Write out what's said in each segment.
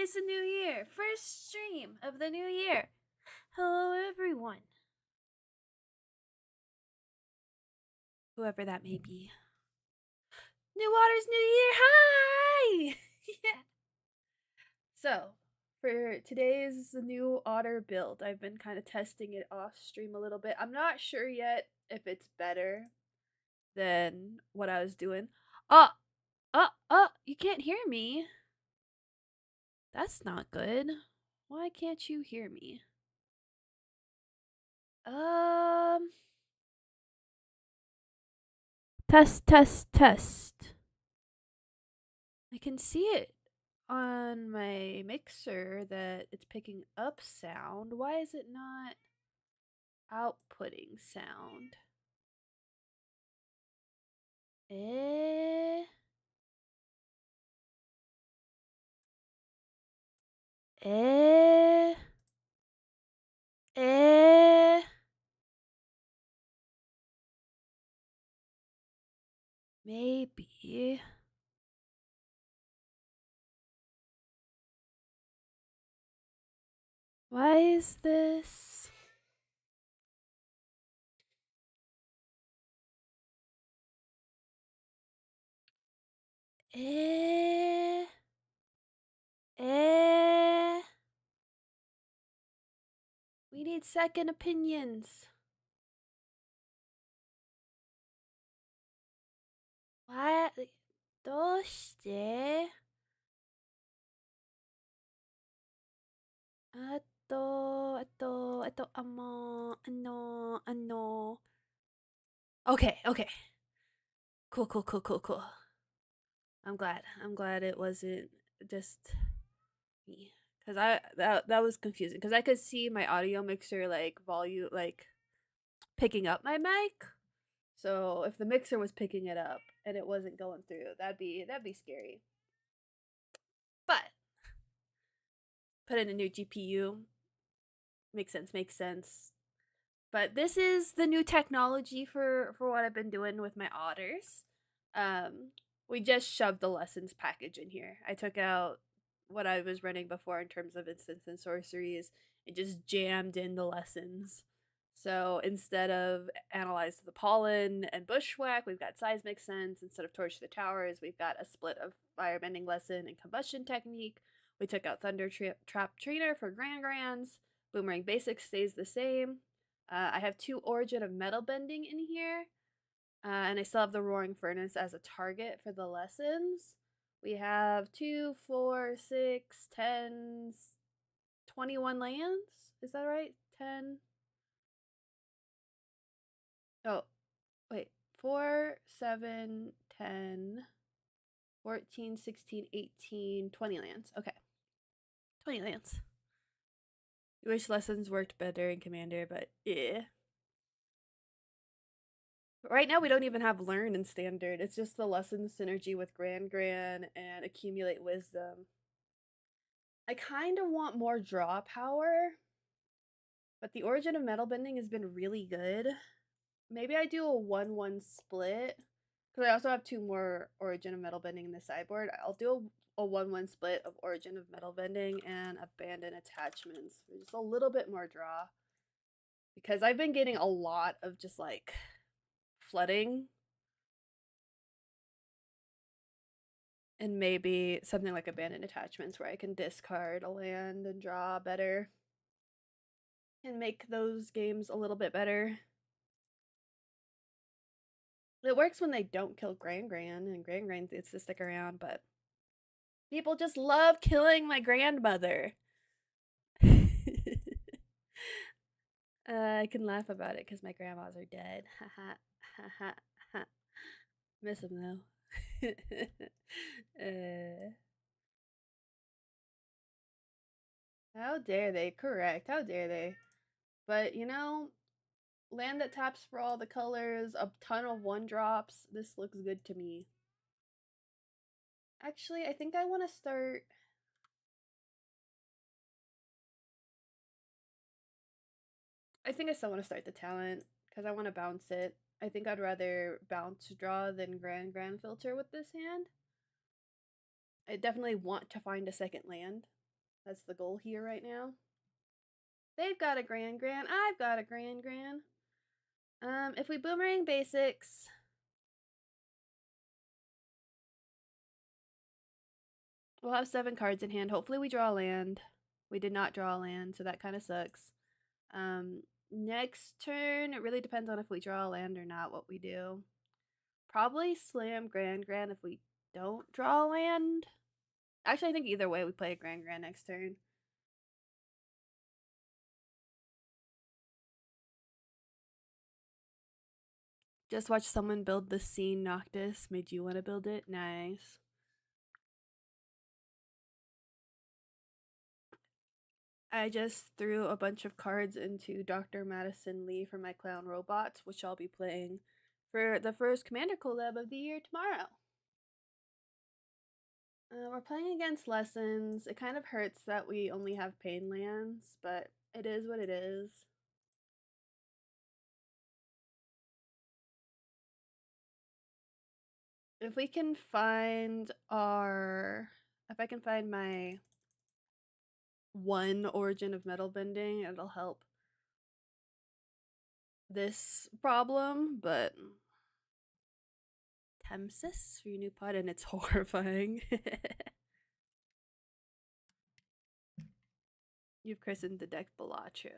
is the new year. First stream of the new year. Hello, everyone. Whoever that may be. New Otters, new year. Hi! Yeah. So, for today's new Otter build, I've been kind of testing it off stream a little bit. I'm not sure yet if it's better than what I was doing. You can't hear me. That's not good. Why can't you hear me? Test, test, test. I can see it on my mixer that it's picking up sound. Why is it not outputting sound? Eh? Eh? Eh? Maybe. Why is this? Eh? Eh? We need second opinions. Why? どうしてOkay, okay. Cool, cool, cool, cool, cool. I'm glad. I'm glad it wasn't just me. Cause that was confusing. Cause I could see my audio mixer like volume like picking up my mic. So if the mixer was picking it up and it wasn't going through, that'd be scary. But put in a new GPU. Makes sense, makes sense. But this is the new technology for what I've been doing with my otters. We just shoved the lessons package in here. I took out what I was running before in terms of instants and sorceries and just jammed in the lessons. So instead of analyze the pollen and bushwhack, we've got seismic sense. Instead of torch the towers, we've got a split of firebending lesson and combustion technique. We took out thunder trap trainer for gran-grans. Boomerang basic stays the same. I have 2 origin of metal bending in here. And I still have the roaring furnace as a target for the lessons. We have 2, 4, 6, 10, 21 lands. Is that right? 10. Oh, wait. 4, 7, 10, 14, 16, 18, 20 lands. Okay. 20 lands. I wish lessons worked better in Commander, but yeah. Right now we don't even have learn in standard. It's just the lesson synergy with gran-gran and accumulate wisdom. I kind of want more draw power, but the origin of metal bending has been really good. Maybe I do a 1-1 split because I also have 2 more origin of metal bending in the sideboard. I'll do a 1-1 split of origin of metal bending and abandon attachments for just a little bit more draw, because I've been getting a lot of just like flooding. And maybe something like abandoned attachments where I can discard a land and draw better and make those games a little bit better. It works when they don't kill gran-gran, and gran-gran gets to stick around, but people just love killing my grandmother. I can laugh about it because my grandmas are dead. Miss them though. How dare they? Correct. How dare they? But you know, land that taps for all the colors, a ton of 1-drops. This looks good to me. Actually, I think I want to start. I think I still want to start the talent because I want to bounce it. I think I'd rather bounce draw than gran-gran filter with this hand. I definitely want to find a second land. That's the goal here right now. They've got a gran-gran. I've got a gran-gran. If we boomerang basics, we'll have 7 cards in hand. Hopefully we draw a land. We did not draw a land, so that kind of sucks. Next turn, it really depends on if we draw a land or not, what we do. Probably slam gran-gran if we don't draw a land. Actually, I think either way we play a gran-gran next turn. Just watch someone build the scene Noctis. Made you want to build it? Nice. I just threw a bunch of cards into Dr. Madison Lee for my clown robots, which I'll be playing for the first Commander collab of the year tomorrow. We're playing against Lessons. It kind of hurts that we only have pain lands, but it is what it is. If we can find our... If I can find my one Origin of Metal Bending, it'll help this problem, but... Tempsis for your new pod, and it's horrifying. You've christened the deck Bellaccio.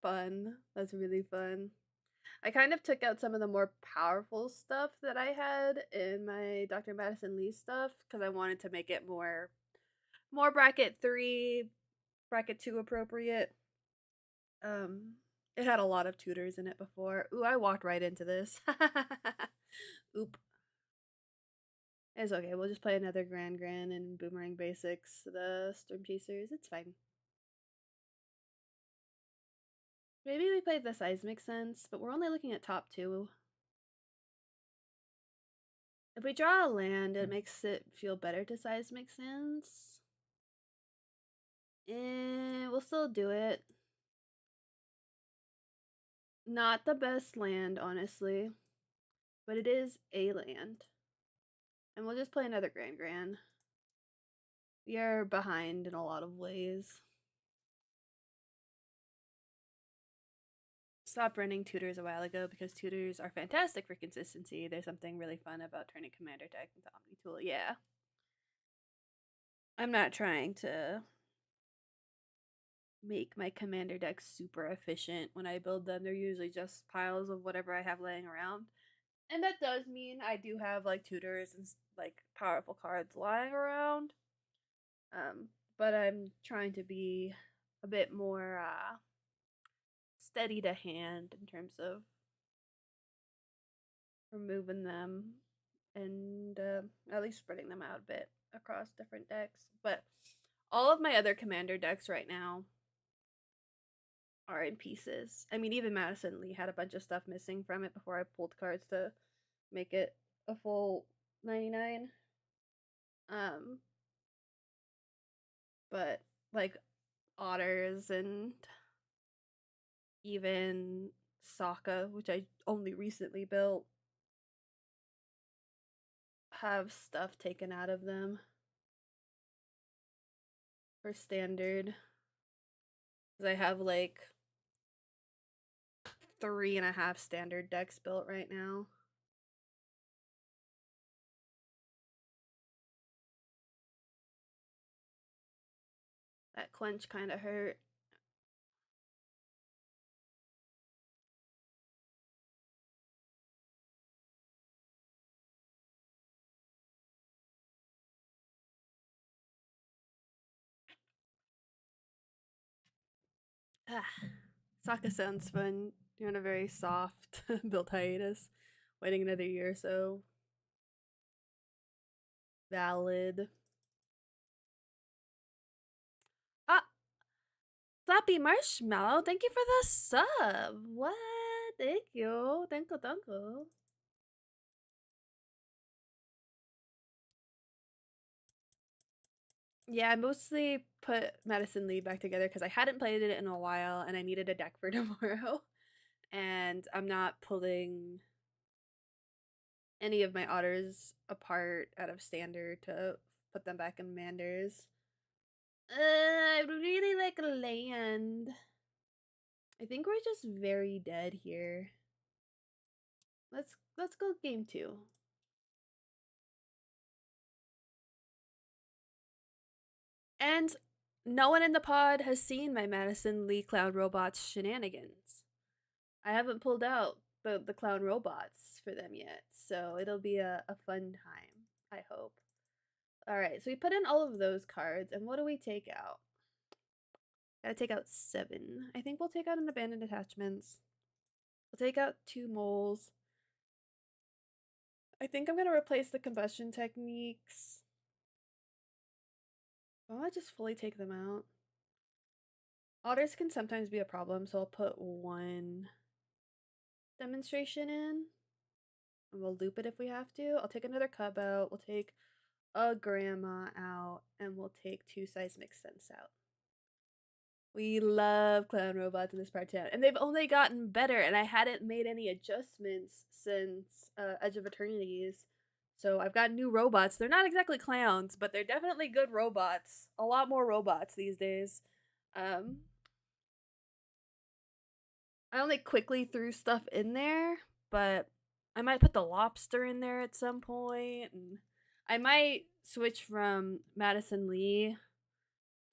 Fun. That's really fun. I kind of took out some of the more powerful stuff that I had in my Dr. Madison Lee stuff because I wanted to make it more bracket 3, bracket 2 appropriate. It had a lot of tutors in it before. Ooh, I walked right into this. Oop. It's okay. We'll just play another gran-gran and boomerang basics, the Storm Chasers. It's fine. Maybe we play the Seismic Sense, but we're only looking at top 2. If we draw a land, it makes it feel better to Seismic Sense. We'll still do it. Not the best land, honestly, but it is a land. And we'll just play another gran-gran. We are behind in a lot of ways. Stopped running tutors a while ago because tutors are fantastic for consistency. There's something really fun about turning commander deck into Omni Tool. Yeah. I'm not trying to make my commander decks super efficient when I build them. They're usually just piles of whatever I have laying around. And that does mean I do have like tutors and like powerful cards lying around. But I'm trying to be a bit more steady to hand in terms of removing them and at least spreading them out a bit across different decks. But all of my other commander decks right now are in pieces. I mean, even Madison Lee had a bunch of stuff missing from it before I pulled cards to make it a full 99. But like Otters and even Sokka, which I only recently built, have stuff taken out of them for standard. Because I have like 3.5 standard decks built right now. That clench kind of hurt. Ah, Sokka sounds fun. You're on a very soft build hiatus, waiting another year or so. Valid. Ah, Flappy Marshmallow, thank you for the sub. What? Thank you. Thank you, thank you. Yeah, I mostly put Madison Lee back together because I hadn't played it in a while and I needed a deck for tomorrow. And I'm not pulling any of my otters apart out of standard to put them back in Manders. I would really like a land. I think we're just very dead here. Let's go game 2. And no one in the pod has seen my Madison Lee Clown Robots shenanigans. I haven't pulled out the clown robots for them yet, so it'll be a fun time, I hope. Alright, so we put in all of those cards, and what do we take out? Gotta take out 7. I think we'll take out an abandoned attachments. We'll take out 2 moles. I think I'm gonna replace the combustion techniques. I wanna just fully take them out. Otters can sometimes be a problem, so I'll put 1 demonstration in. And we'll loop it if we have to. I'll take another cub out. We'll take a grandma out. And we'll take 2 seismic sense out. We love clown robots in this part of town. And they've only gotten better. And I hadn't made any adjustments since Edge of Eternities. So I've got new robots. They're not exactly clowns, but they're definitely good robots. A lot more robots these days. I only quickly threw stuff in there, but I might put the lobster in there at some point, and I might switch from Madison Lee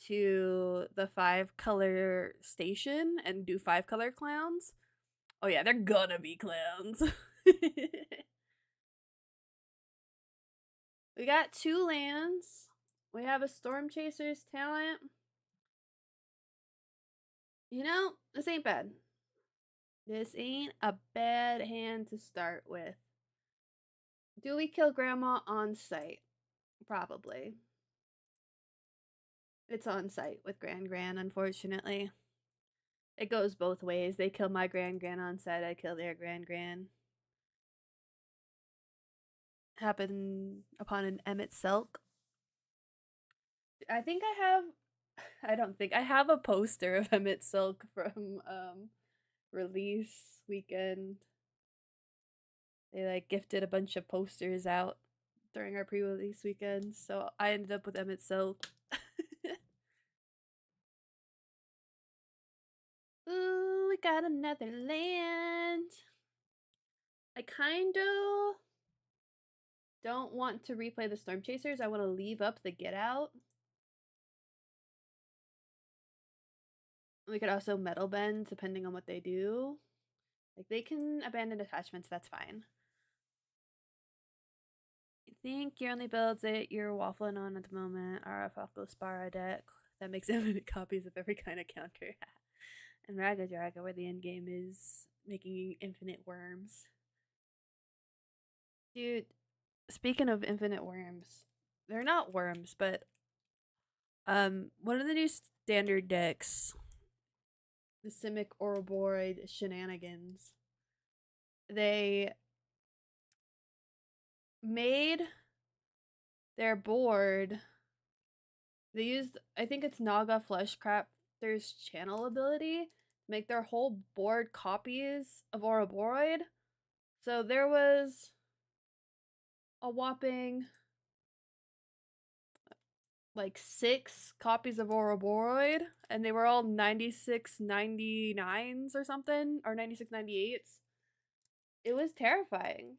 to the 5-color station and do 5-color clowns. Oh yeah, they're gonna be clowns. We got 2 lands. We have a Storm Chaser's talent. You know, this ain't bad. This ain't a bad hand to start with. Do we kill Grandma on site? Probably. It's on site with gran-gran, unfortunately. It goes both ways. They kill my gran-gran on site, I kill their gran-gran. Happened upon an Emmett Silk. I think I have I don't think I have a poster of Emmett Silk from release weekend. They like gifted a bunch of posters out during our pre-release weekend, so I ended up with Emmett Silk. Ooh, we got another land. I kind of don't want to replay the Storm Chasers. I want to leave up the Get Out. We could also metal bend depending on what they do. Like, they can abandon attachments, that's fine. I think your only builds that you're waffling on at the moment are a Falco Spara deck that makes infinite copies of every kind of counter. And Raga Draga, where the end game is making infinite worms. Dude, speaking of infinite worms, they're not worms, but one of the new standard decks, the Simic Ouroboros shenanigans, they made their board. They used, I think it's Naga Fleshcrafter's channel ability, make their whole board copies of Ouroboros. So there was a whopping like 6 copies of Ouroboros, and they were all 9699s or something, or 9698s. It was terrifying.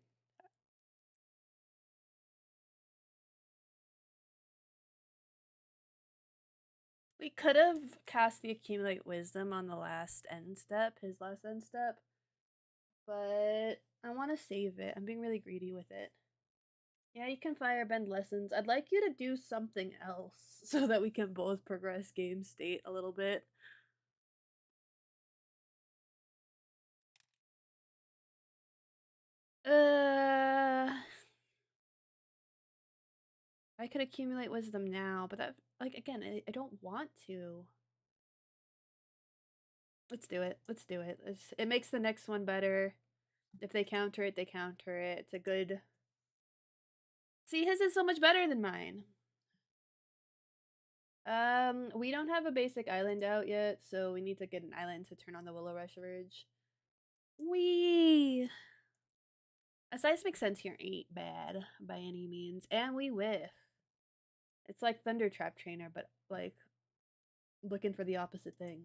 We could have cast the Accumulate Wisdom on the last end step, his last end step, but I want to save it. I'm being really greedy with it. Yeah, you can firebend lessons. I'd like you to do something else so that we can both progress game state a little bit. I could accumulate wisdom now, but that, like, again, I don't want to. Let's do it. Let's do it. It makes the next one better. If they counter it, they counter it. It's a good... See, his is so much better than mine. We don't have a basic island out yet, so we need to get an island to turn on the Willow Rush Ridge. Wee! A seismic sense here ain't bad by any means, and we whiff. It's like Thunder Trap Trainer, but like looking for the opposite thing.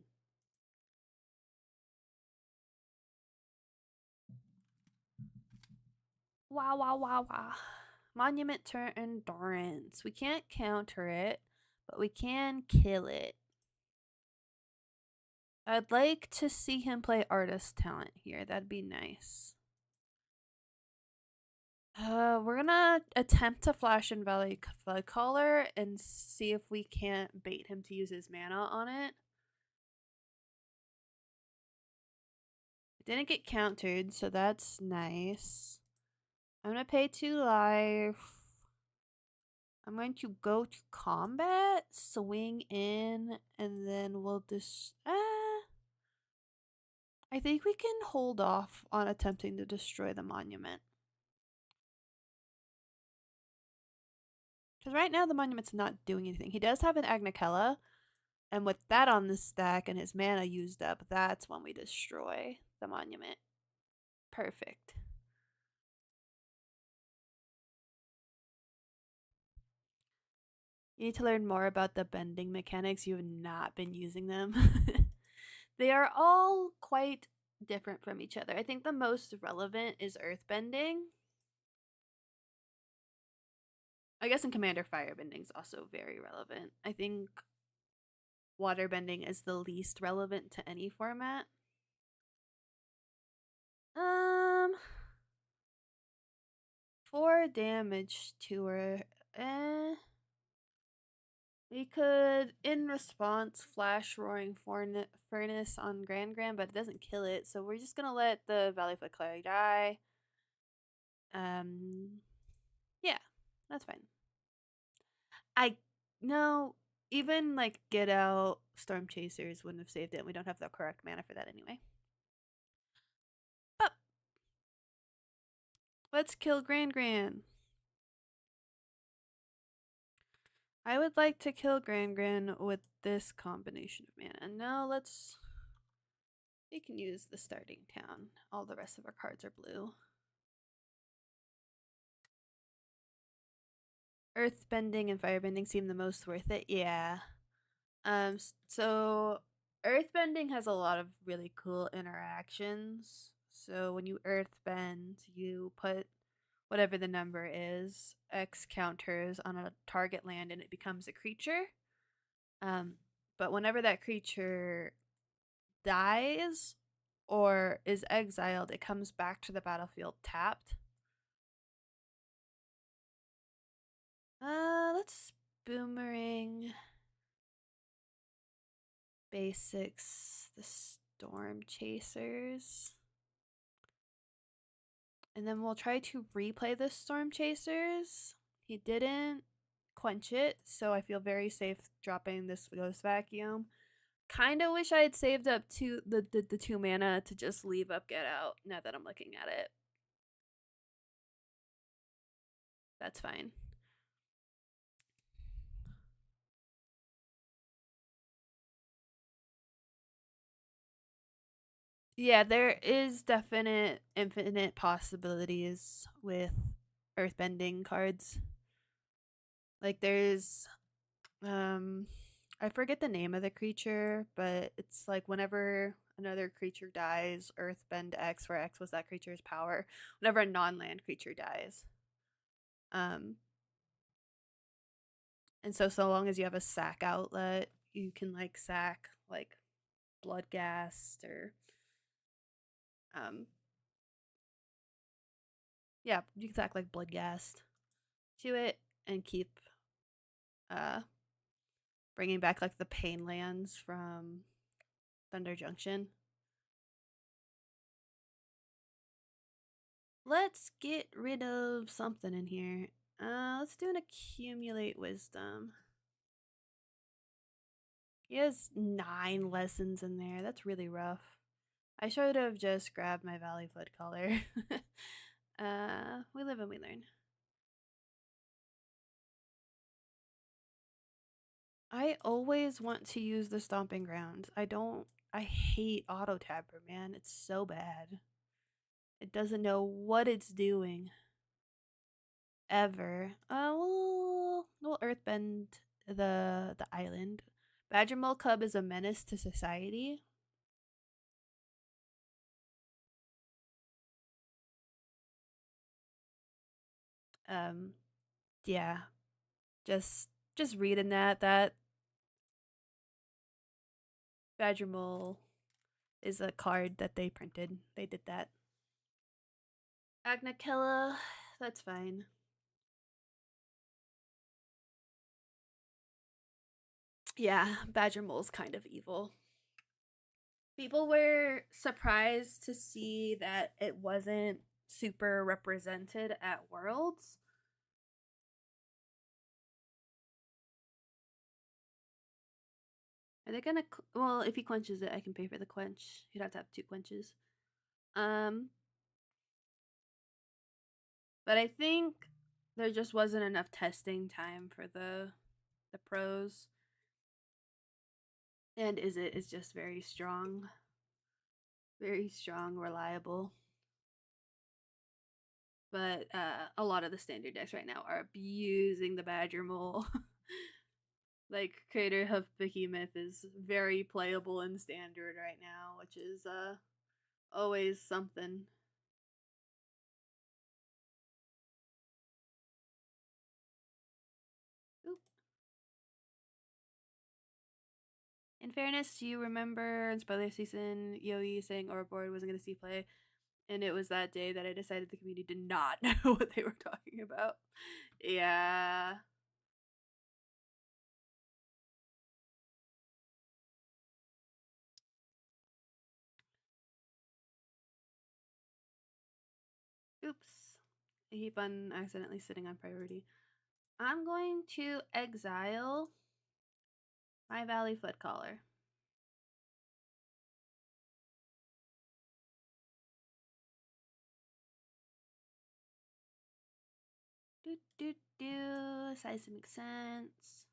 Wow, wow, wow, wow. Monument to endurance. We can't counter it, but we can kill it. I'd like to see him play artist talent here. That'd be nice. We're gonna attempt to flash in Valley Floodcaller and see if we can't bait him to use his mana on it. It didn't get countered, so that's nice. I'm gonna pay 2 life. I'm going to go to combat, swing in, and then we'll just. I think we can hold off on attempting to destroy the monument. Because right now the monument's not doing anything. He does have an Agnicella, and with that on the stack and his mana used up, that's when we destroy the monument. Perfect. You need to learn more about the bending mechanics. You have not been using them. They are all quite different from each other. I think the most relevant is earthbending. I guess in Commander Firebending is also very relevant. I think waterbending is the least relevant to any format. 4 damage to her. We could, in response, flash Roaring Furnace on gran-gran, but it doesn't kill it, so we're just gonna let the Valley Floodcaller die. Yeah, that's fine. No, even like Get Out, Storm Chasers wouldn't have saved it. We don't have the correct mana for that anyway. But let's kill gran-gran. I would like to kill gran-gran with this combination of mana. No, let's. We can use the starting town. All the rest of our cards are blue. Earthbending and firebending seem the most worth it. Yeah. So earthbending has a lot of really cool interactions. So when you earthbend, you put whatever the number is, X counters on a target land and it becomes a creature. But whenever that creature dies or is exiled, it comes back to the battlefield tapped. Let's boomerang basics, the Storm Chasers. And then we'll try to replay the Storm Chasers. He didn't quench it, so I feel very safe dropping this Ghost Vacuum. Kind of wish I had saved up the 2 mana to just leave up Get Out now that I'm looking at it. That's fine. Yeah, there is definite infinite possibilities with earthbending cards. Like there's I forget the name of the creature, but it's like whenever another creature dies, earthbend X, where X was that creature's power. Whenever a non-land creature dies. And so long as you have a sack outlet, you can like sack like Bloodghast or yeah, you can sack like Bloodghast to it and keep bringing back like the pain lands from Thunder Junction. Let's get rid of something in here. Let's do an accumulate wisdom. He has 9 lessons in there. That's really rough. I should have just grabbed my Valley Floodcaller. We live and we learn. I always want to use the Stomping Ground. I hate Auto Tapper, man. It's so bad. It doesn't know what it's doing. Ever. We'll earthbend the island. Badger mole cub is a menace to society. Um, yeah, just reading that Badger mole is a card that they printed. They did that. Agnakilla, that's fine. Yeah, Badger mole's kind of evil. People were surprised to see that it wasn't super represented at Worlds. Are they gonna? Well, if he quenches it, I can pay for the quench. He'd have to have 2 quenches. Um, but I think there just wasn't enough testing time for the pros. And is just very strong, reliable. But a lot of the standard decks right now are abusing the Badger Mole. Like Crater Hoof Behemoth is very playable in standard right now, which is always something. Oop. In fairness, do you remember in spoiler season, Yoi saying Ouroboros wasn't going to see play? And it was that day that I decided the community did not know what they were talking about. Yeah. Oops. I keep on accidentally sitting on priority. I'm going to exile my Valley Footcaller. Seismic Sense.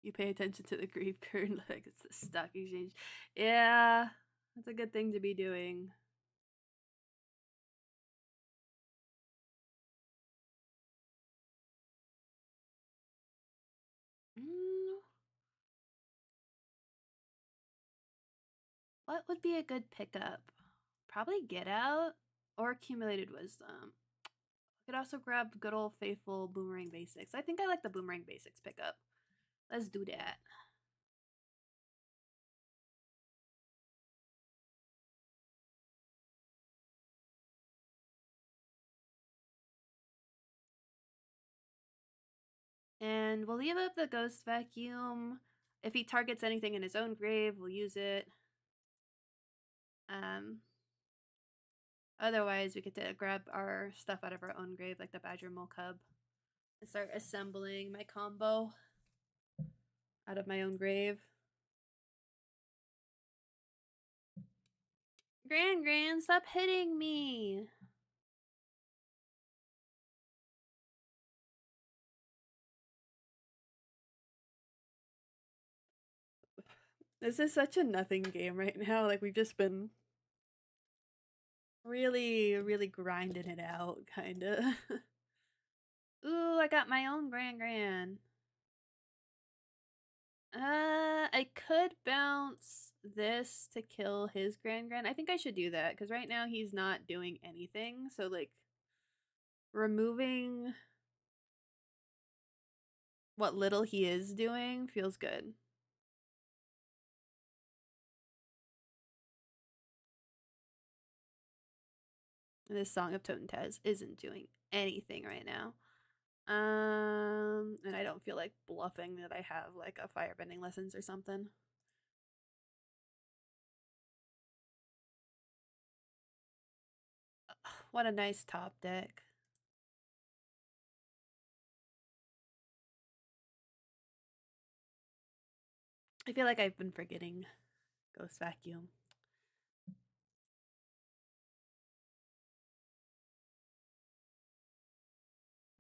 You pay attention to the grief current like it's the stock exchange. Yeah, that's a good thing to be doing. Mm, what would be a good pickup? Probably Get Out or Accumulated Wisdom. Could also grab good old faithful Boomerang Basics. I think I like the Boomerang Basics pickup. Let's do that. And we'll leave up the Ghost Vacuum. If he targets anything in his own grave, we'll use it. Um, Otherwise, we get to grab our stuff out of our own grave, like the Badger Mole Cub, and start assembling my combo out of my own grave. Gran-gran, stop hitting me! This is such a nothing game right now. Like, we've just been really grinding it out, kinda. Ooh, I got my own gran-gran. I could bounce this to kill his gran-gran. I think I should do that, because right now he's not doing anything. So, like, removing what little he is doing feels good. And this Song of Totentez isn't doing anything right now. And I don't feel like bluffing that I have like a firebending lessons or something. What a nice top deck. I feel like I've been forgetting Ghost Vacuum.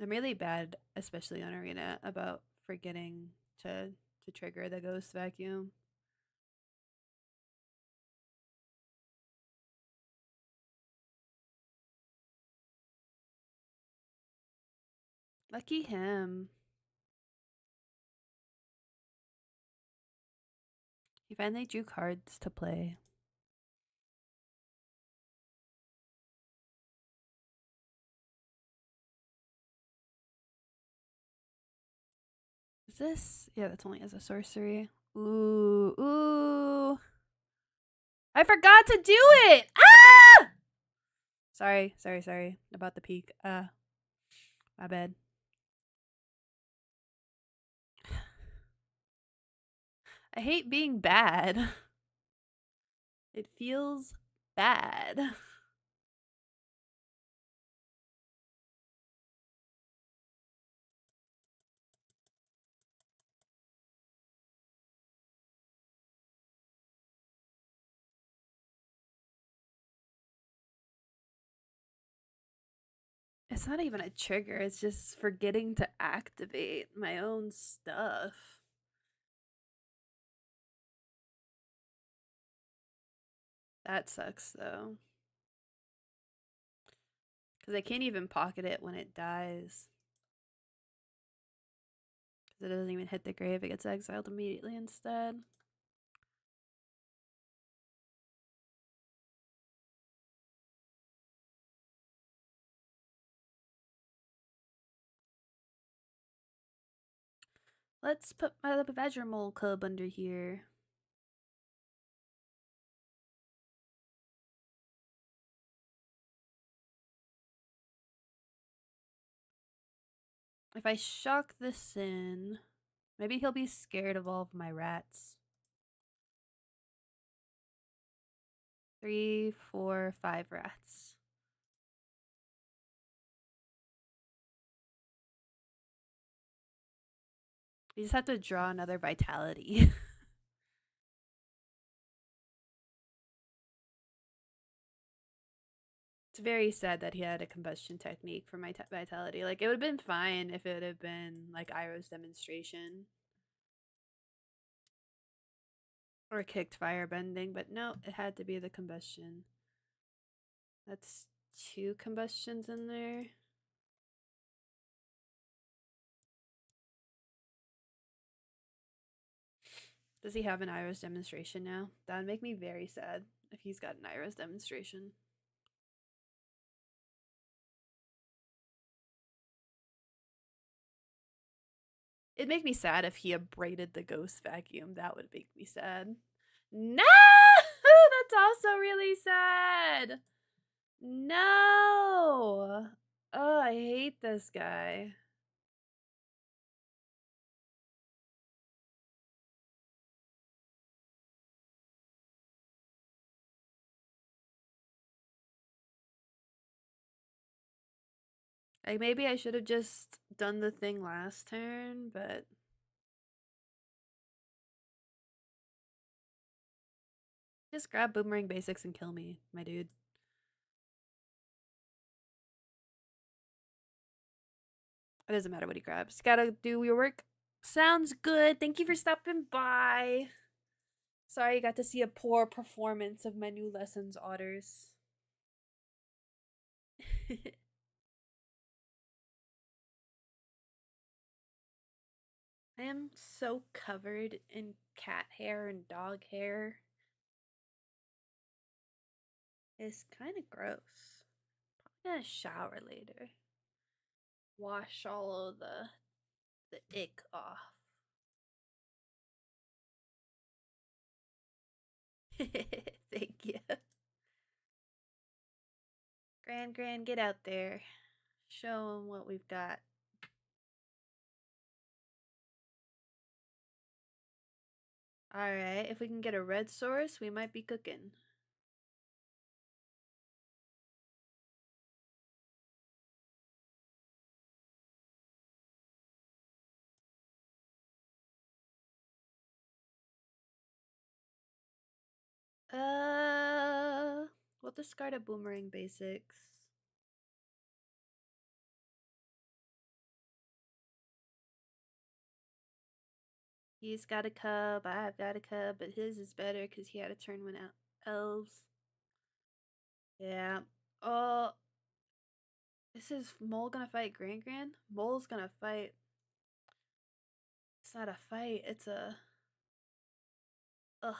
I'm really bad, especially on Arena, about forgetting to trigger the Ghost Vacuum. Lucky him. He finally drew cards to play. Is this? Yeah, that's only as a sorcery. Ooh, ooh. I forgot to do it! Ah! Sorry about the peak. My bad. I hate being bad. It feels bad. It's not even a trigger, it's just forgetting to activate my own stuff. That sucks though. Because I can't even pocket it when it dies. Because it doesn't even hit the grave, it gets exiled immediately instead. Let's put my Badger Mole Cub under here. If I shock this in, maybe he'll be scared of all of my rats. 3, 4, 5 rats. We just have to draw another vitality. It's very sad that he had a combustion technique for my vitality. Like, it would have been fine if it would have been like Iroh's demonstration or kicked firebending, but no, it had to be the combustion. That's 2 combustions in there. Does he have an Iroh's demonstration now? That would make me very sad if he's got an Iroh's demonstration. It'd make me sad if he abraded the ghost vacuum. That would make me sad. No! That's also really sad. No! Oh, I hate this guy. Like, maybe I should have just done the thing last turn, but just grab Boomerang Basics and kill me, my dude. It doesn't matter what he grabs. Gotta do your work. Sounds good. Thank you for stopping by. Sorry you got to see a poor performance of my new lessons, Otters. I am so covered in cat hair and dog hair. It's kind of gross. Probably gonna shower later. Wash all of the ick off. Thank you. Gran-gran, get out there. Show them what we've got. Alright, if we can get a red source, we might be cooking. We'll discard a Boomerang Basics. He's got a cub, I've got a cub, but his is better because he had to turn one out. Elves. Yeah. Oh, This is Mole gonna fight gran-gran? Mole's gonna fight. It's not a fight, it's a. Ugh.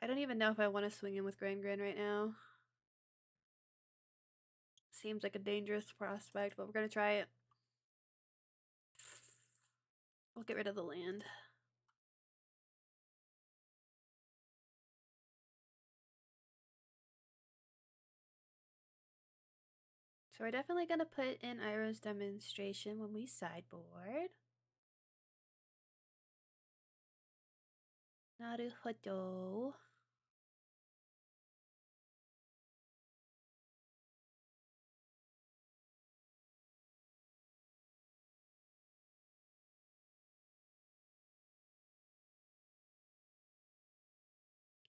I don't even know if I want to swing in with gran-gran right now. Seems like a dangerous prospect, but we're gonna try it. We'll get rid of the land. So we're definitely gonna put in Iroh's demonstration when we sideboard. Naruhodo.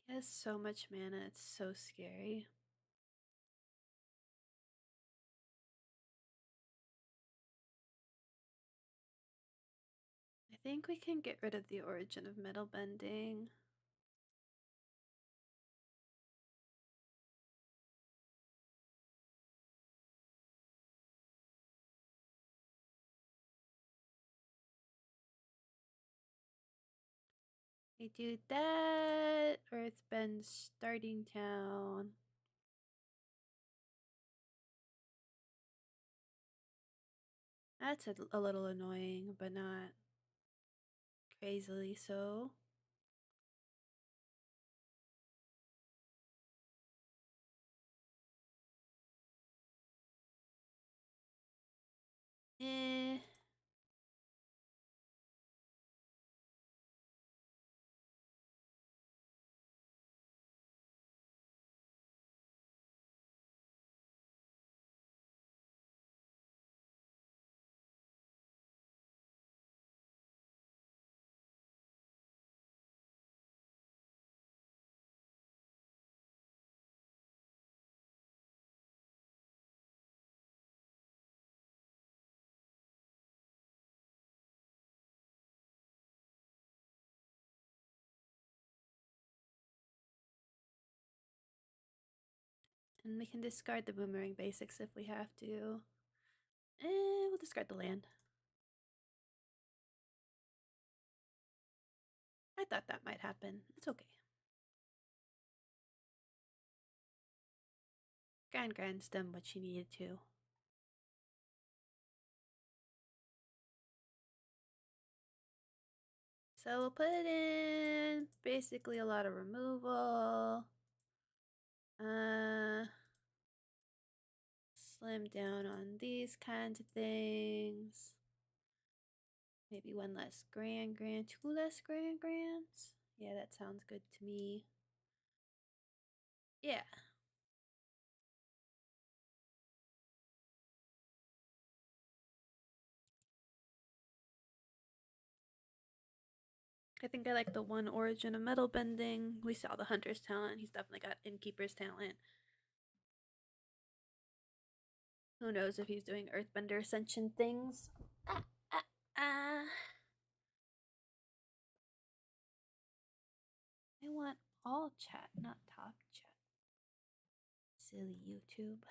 He has so much mana, it's so scary. I think we can get rid of the origin of metal bending. We do that. Earthbend starting town. That's a little annoying, but not crazily so. Eh. And we can discard the boomerang basics if we have to. We'll discard the land. I thought that might happen. It's okay. Gran-gran's done what she needed to. So we'll put in basically a lot of removal. Slim down on these kinds of things. Maybe one less gran-gran, two less gran-grans. Yeah, that sounds good to me. Yeah. I think I like the one origin of metal bending. We saw the hunter's talent. He's definitely got innkeeper's talent. Who knows if he's doing earthbender ascension things. I want all chat, not top chat. Silly YouTube.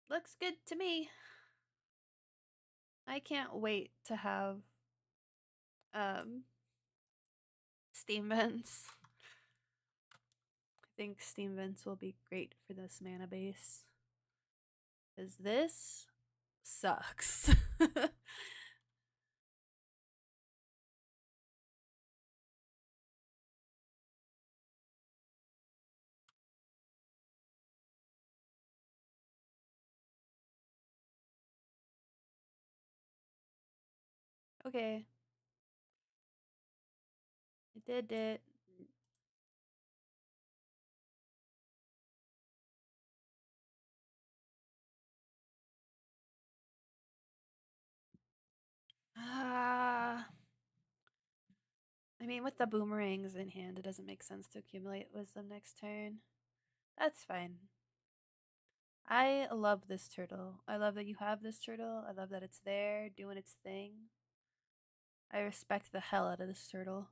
Looks good to me. I can't wait to have steam vents. I think steam vents will be great for this mana base. Because this sucks. Okay. I did it. I mean, with the boomerangs in hand, it doesn't make sense to accumulate wisdom next turn. That's fine. I love this turtle. I love that you have this turtle. I love that it's there doing its thing. I respect the hell out of this turtle.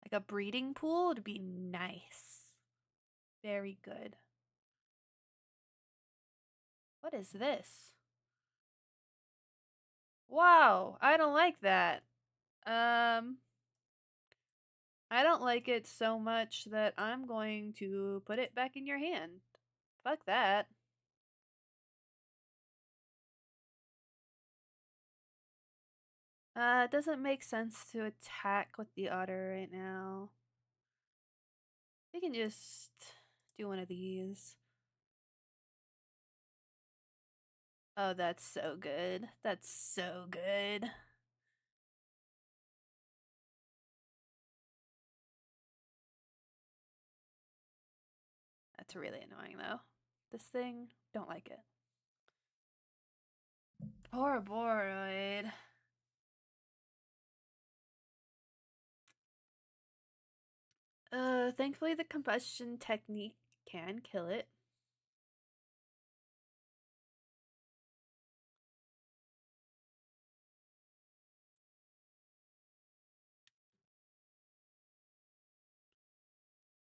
Like a breeding pool would be nice. Very good. What is this? Wow, I don't like that. I don't like it so much that I'm going to put it back in your hand. Fuck that. It doesn't make sense to attack with the otter right now. We can just do one of these. Oh, that's so good. That's so good. That's really annoying though. This thing, don't like it. Poor Boroid. Thankfully the combustion technique can kill it.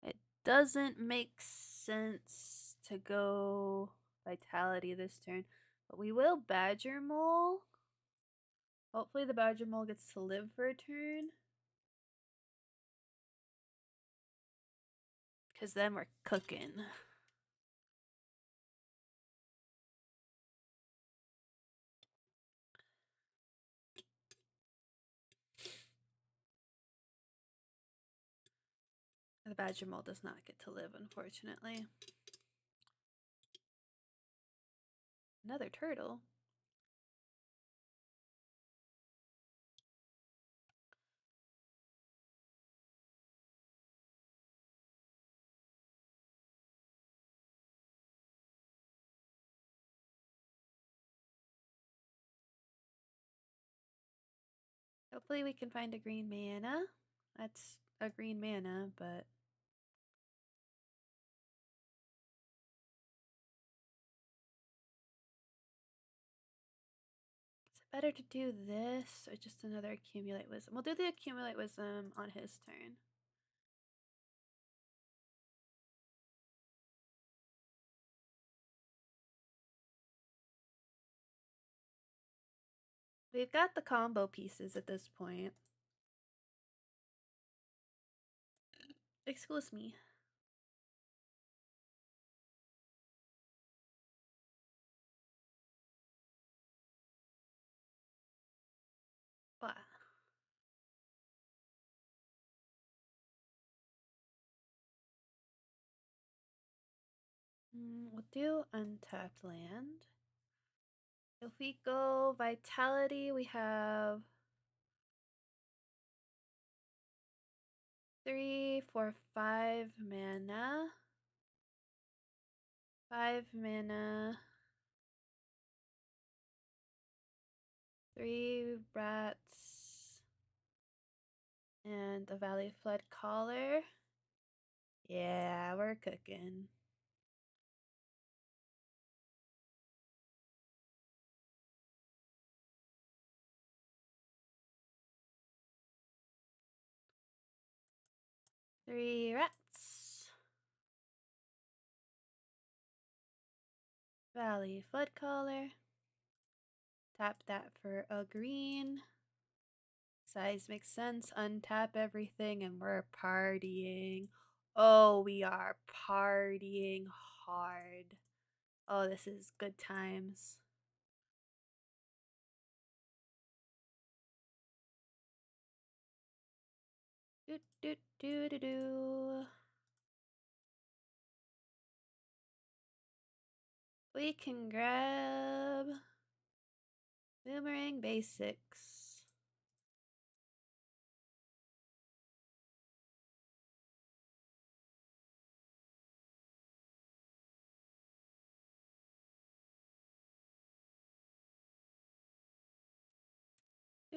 It doesn't make sense to go Vitality this turn, but we will Badger Mole. Hopefully the Badger Mole gets to live for a turn. Because then we're cooking. The Badger Mole does not get to live, unfortunately. Another turtle. Hopefully we can find a green mana. That's a green mana, but is it better to do this or just another Accumulate Wisdom? We'll do the Accumulate Wisdom on his turn. We've got the combo pieces at this point. Excuse me. Blah. We'll do Untapped Land. If we go Vitality, we have 3, 4, 5 mana. 5 mana. 3 rats. And a Valley Flood Collar. Yeah, we're cooking. Three rats. Valley Flood Collar. Tap that for a green. Size makes sense. Untap everything and we're partying. Oh, we are partying hard. Oh, this is good times. Do do do do do. We can grab Boomerang Basics.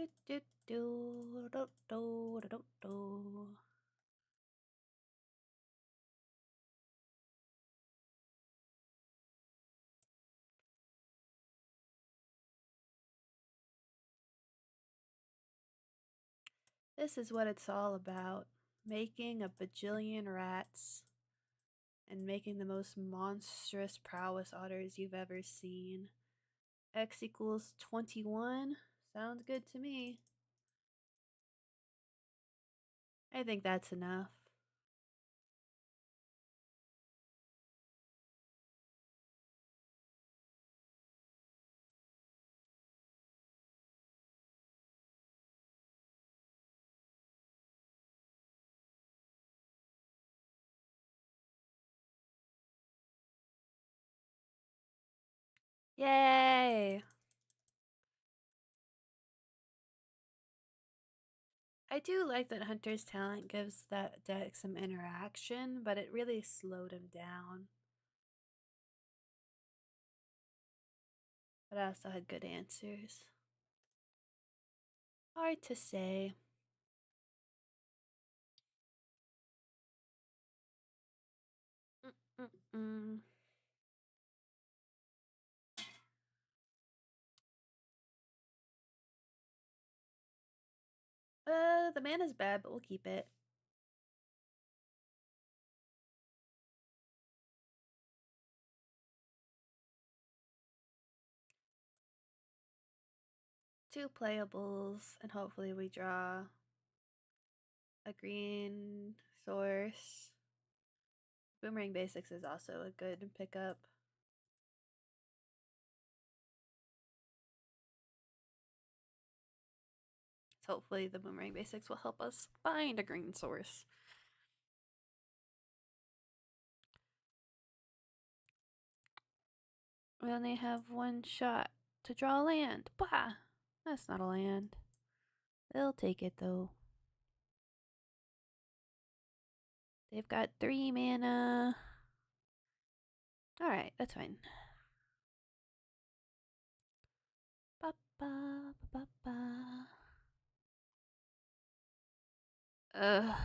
Do, do, do, do, do, do, do. This is what it's all about. Making a bajillion rats and making the most monstrous prowess otters you've ever seen. X equals 21. Sounds good to me. I think that's enough. Yay! I do like that Hunter's talent gives that deck some interaction, but it really slowed him down. But I also had good answers. Hard to say. Mm-mm-mm. The mana's bad, but we'll keep it. Two playables, and hopefully we draw a green source. Boomerang Basics is also a good pickup. So hopefully the Boomerang Basics will help us find a green source. We only have one shot to draw a land. Bah! That's not a land. They'll take it though. They've got 3 mana. Alright, that's fine. Ba ba ba ba. Ugh.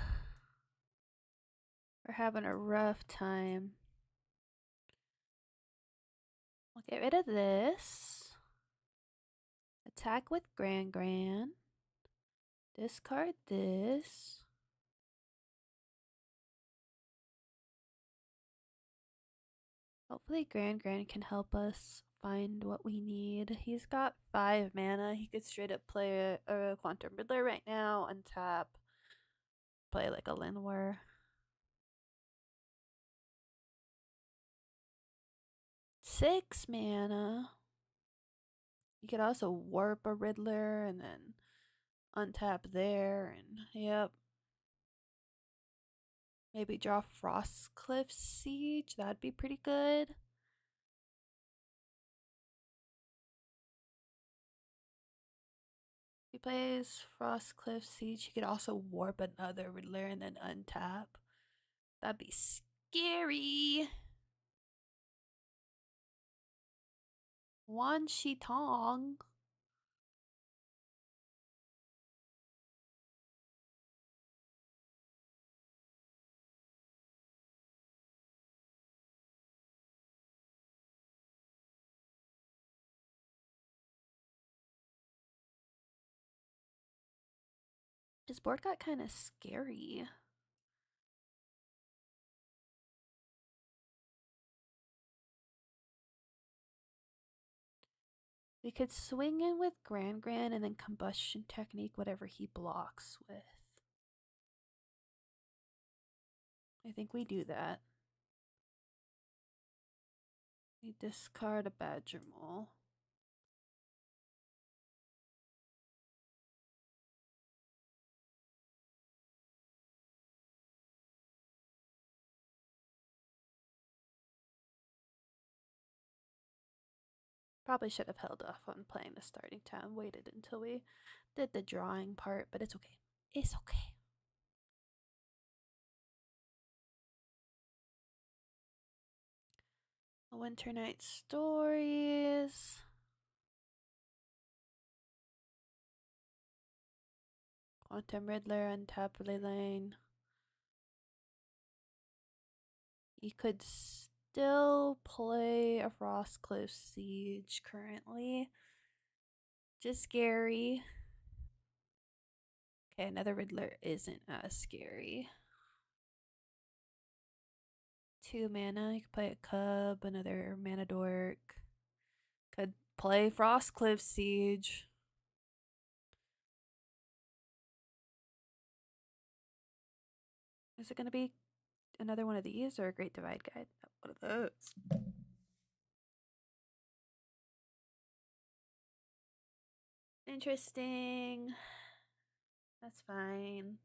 We're having a rough time. We'll get rid of this. Attack with gran-gran. Discard this. Hopefully gran-gran can help us find what we need. He's got 5 mana. He could straight up play a Quantum Riddler right now, untap, play like a Linwar. 6 mana. You could also warp a Riddler and then untap there, and yep. Maybe draw Frostcliff Siege. That'd be pretty good. If he plays Frostcliff Siege, he could also warp another Riddler and then untap. That'd be scary. Wan Shi Tong. His board got kind of scary. We could swing in with gran-gran and then combustion technique whatever he blocks with. I think we do that. We discard a Badger Mole. Probably should have held off on playing the starting time, waited until we did the drawing part, but it's okay. It's okay. A Winter Night Stories. Quantum Riddler, untap Leyline. You could still play a Frostcliff Siege currently. Just scary. Okay, another Riddler isn't as scary. 2 mana. You could play a Cub, another Mana Dork. Could play Frostcliff Siege. Is it going to be another one of these or a Great Divide Guide? One of those. Interesting. That's fine.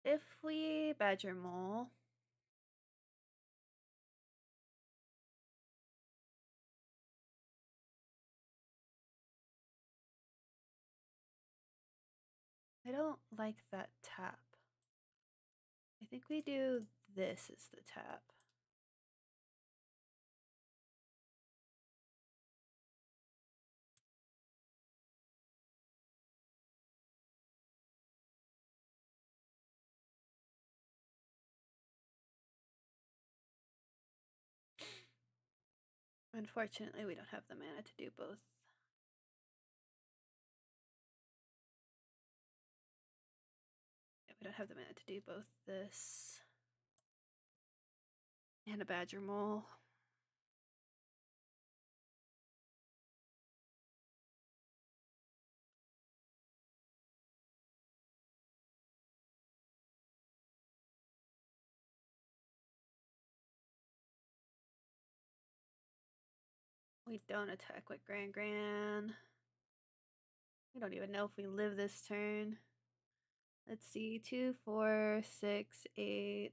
If we Badger Mole, I don't like that tap. I think we do this as the tap. Unfortunately, we don't have the mana to do both. Yeah, we don't have the mana to do both this and a Badger Mole. We don't attack with gran-gran. We don't even know if we live this turn. Let's see, 2, 4, 6, 8.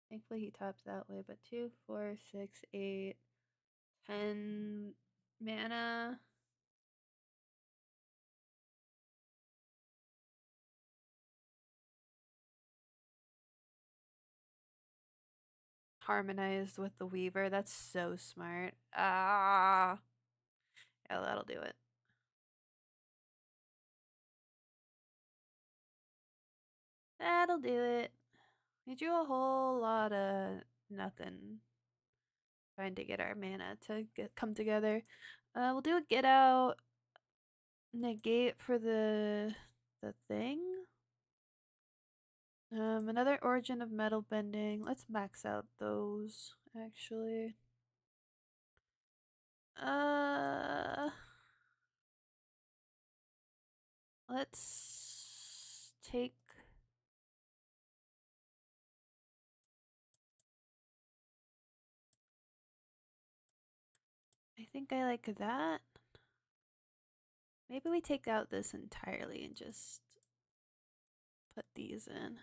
Thankfully he taps that way, but 2, 4, 6, 8, 10 mana. Harmonized with the Weaver. That's so smart. Ah. Yeah, that'll do it. That'll do it. We drew a whole lot of nothing. Trying to get our mana to come together. We'll do a get out, negate for the thing. Another Origin of Metal Bending. Let's max out those, actually. Let's take... I think I like that. Maybe we take out this entirely and just put these in.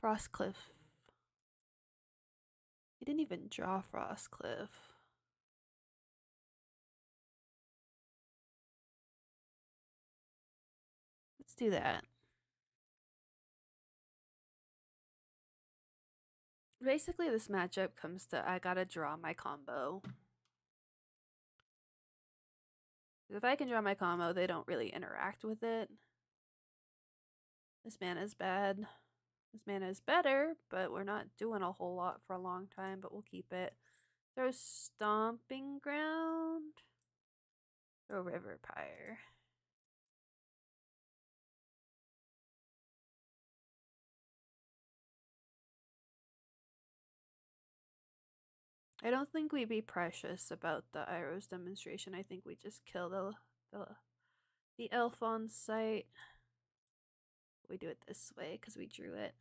Frostcliff. He didn't even draw Frostcliff. Let's do that. Basically, this matchup comes to I gotta draw my combo. If I can draw my combo, they don't really interact with it. This mana is bad. This mana is better, but we're not doing a whole lot for a long time, but we'll keep it. Throw Stomping Ground. Throw River Pyre. I don't think we be precious about the Iroh's demonstration. I think we just kill the elf on sight. We do it this way because we drew it.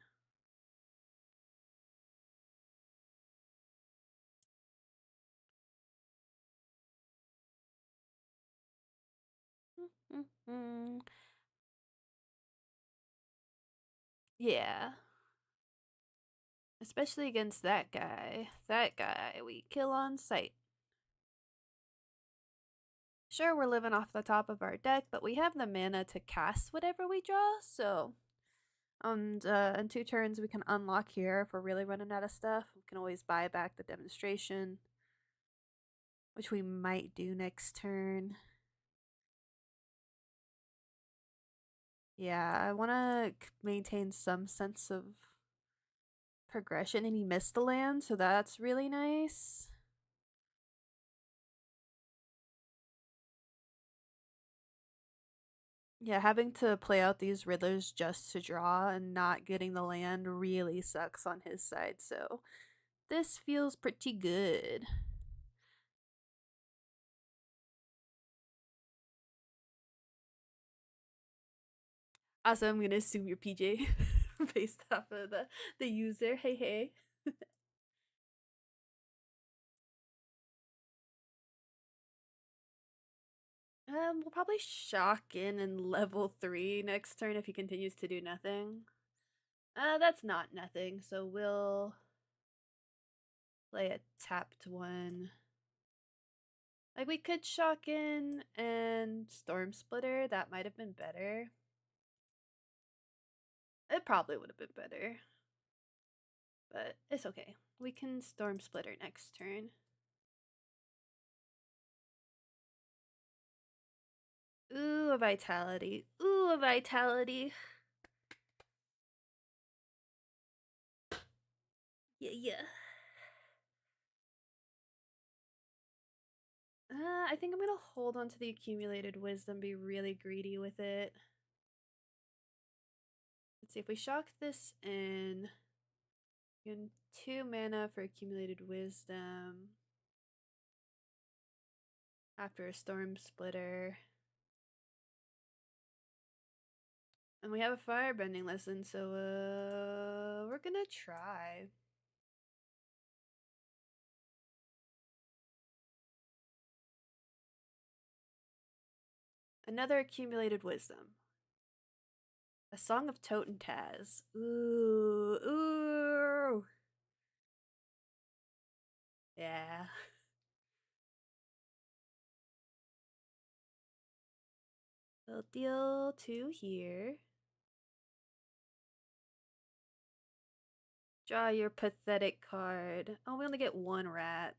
Yeah. Especially against that guy. That guy we kill on sight. Sure, we're living off the top of our deck, but we have the mana to cast whatever we draw, so And in 2 turns, we can unlock here if we're really running out of stuff. We can always buy back the demonstration, which we might do next turn. Yeah, I want to maintain some sense of progression, and he missed the land, so that's really nice. Yeah, having to play out these riddlers just to draw and not getting the land really sucks on his side, so this feels pretty good. Also, I'm gonna assume you're PJ based off of the user. Hey, hey. We'll probably shock in level 3 next turn if he continues to do nothing. That's not nothing, so we'll play a tapped one. Like, we could shock in and Storm Splitter. That might have been better. It probably would have been better. But it's okay. We can Storm Splitter next turn. Ooh, a Vitality. Ooh, a Vitality. Yeah, yeah. I think I'm gonna hold on to the accumulated wisdom, be really greedy with it. Let's see, if we shock this in, get 2 mana for accumulated wisdom after a storm splitter. And we have a firebending lesson, so we're gonna try. Another accumulated wisdom. A Song of Tote and Taz. Ooh, ooh. Yeah. We'll deal 2 here. Draw your pathetic card. Oh, we only get 1 rat.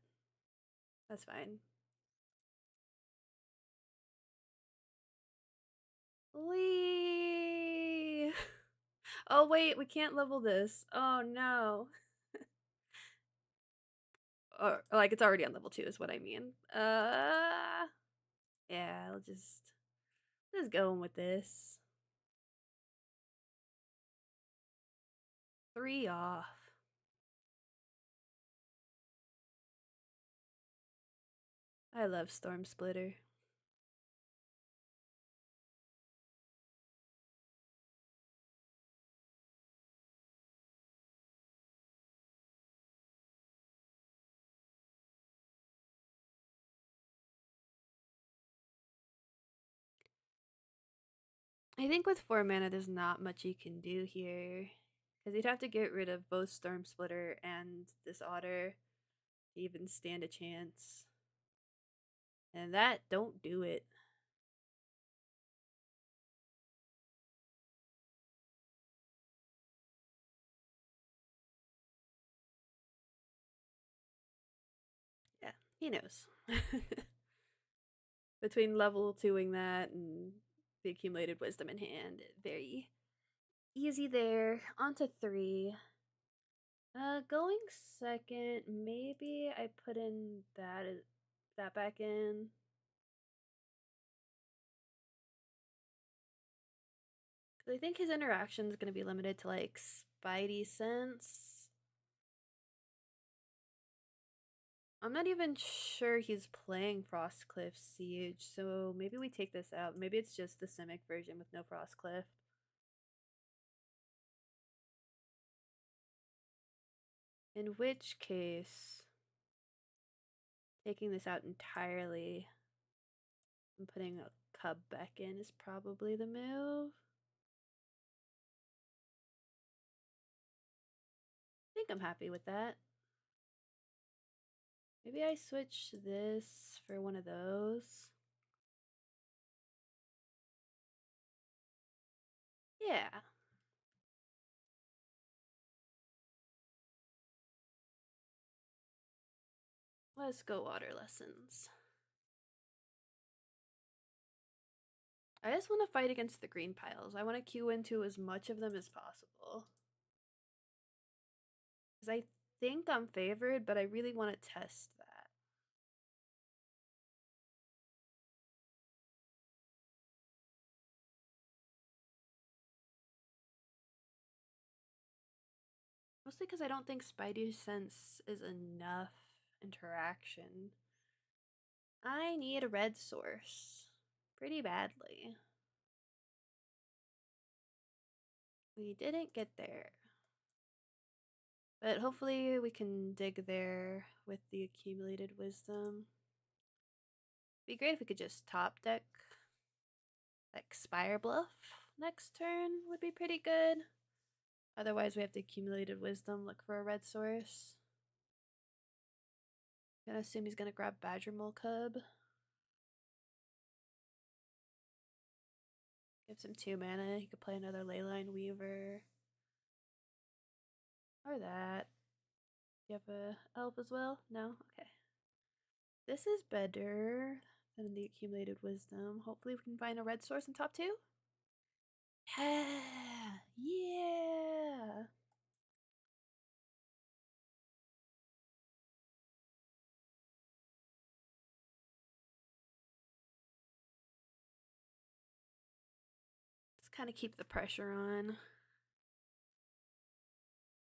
That's fine. Lee. Oh, wait, we can't level this. Oh, no. Or, like, it's already on level 2 is what I mean. Yeah, I'll just going with this. 3 off. I love Storm Splitter. I think with 4 mana, there's not much you can do here. Because you'd have to get rid of both Storm Splitter and this Otter to even stand a chance. And that don't do it. Yeah, he knows. Between level 2ing that and the accumulated wisdom in hand, very easy there. On to 3. Going second, maybe I put in that back in. Cause I think his interaction is gonna be limited to like Spidey sense. I'm not even sure he's playing Frostcliff Siege, so maybe we take this out. Maybe it's just the Simic version with no Frostcliff. In which case, taking this out entirely and putting a cub back in is probably the move. I think I'm happy with that. Maybe I switch this for one of those. Yeah. Let's go water lessons. I just want to fight against the green piles. I want to queue into as much of them as possible. Because I think I'm favored, but I really want to test that. Mostly because I don't think Spidey Sense is enough interaction. I need a red source. Pretty badly. We didn't get there. But hopefully we can dig there with the accumulated wisdom. Be great if we could just top deck like Spire Bluff next turn would be pretty good. Otherwise we have the accumulated wisdom, look for a red source. Gonna assume he's gonna grab Badger Mole Cub. Gives him 2 mana. He could play another Leyline Weaver. Or that. You have a elf as well? No? Okay. This is better than the accumulated wisdom. Hopefully we can find a red source in top 2. Yeah! Yeah! Let's kind of keep the pressure on.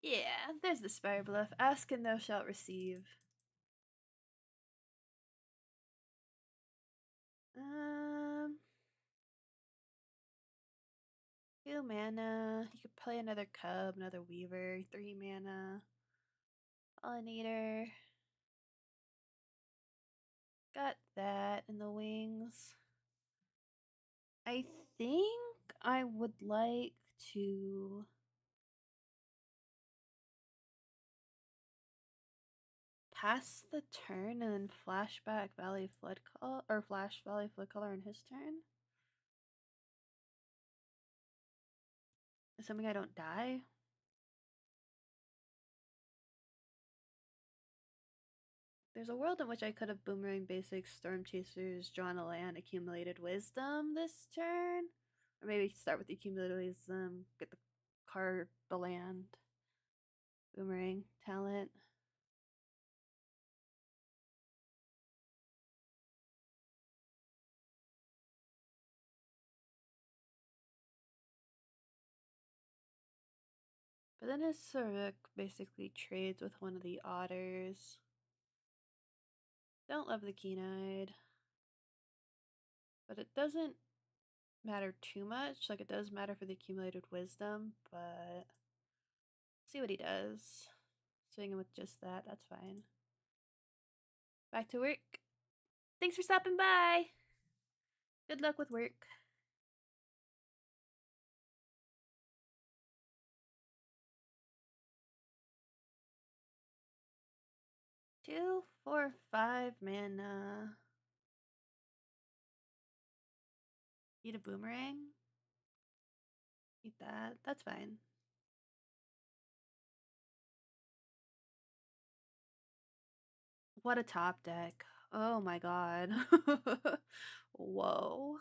Yeah, there's the Spire Bluff. Ask and thou shalt receive. 2 mana. You could play another Cub, another Weaver. 3 mana. Pollinator. Got that in the wings. I think I would like to pass the turn and then flashback Valley Flood Call or flash Valley Flood Caller in his turn. Assuming I don't die. There's a world in which I could have Boomerang Basics, Storm Chasers, drawn a land, accumulated wisdom this turn. Or maybe start with the accumulated wisdom, get the card, the land, Boomerang, talent. But then his Saruk basically trades with one of the Otters. Don't love the Keen-Eyed. But it doesn't matter too much. Like, it does matter for the accumulated wisdom, but see what he does. Swing him with just that, that's fine. Back to work. Thanks for stopping by. Good luck with work. Two, 4, 5 mana. Need a Boomerang? Need that. That's fine. What a top deck. Oh my god. Whoa.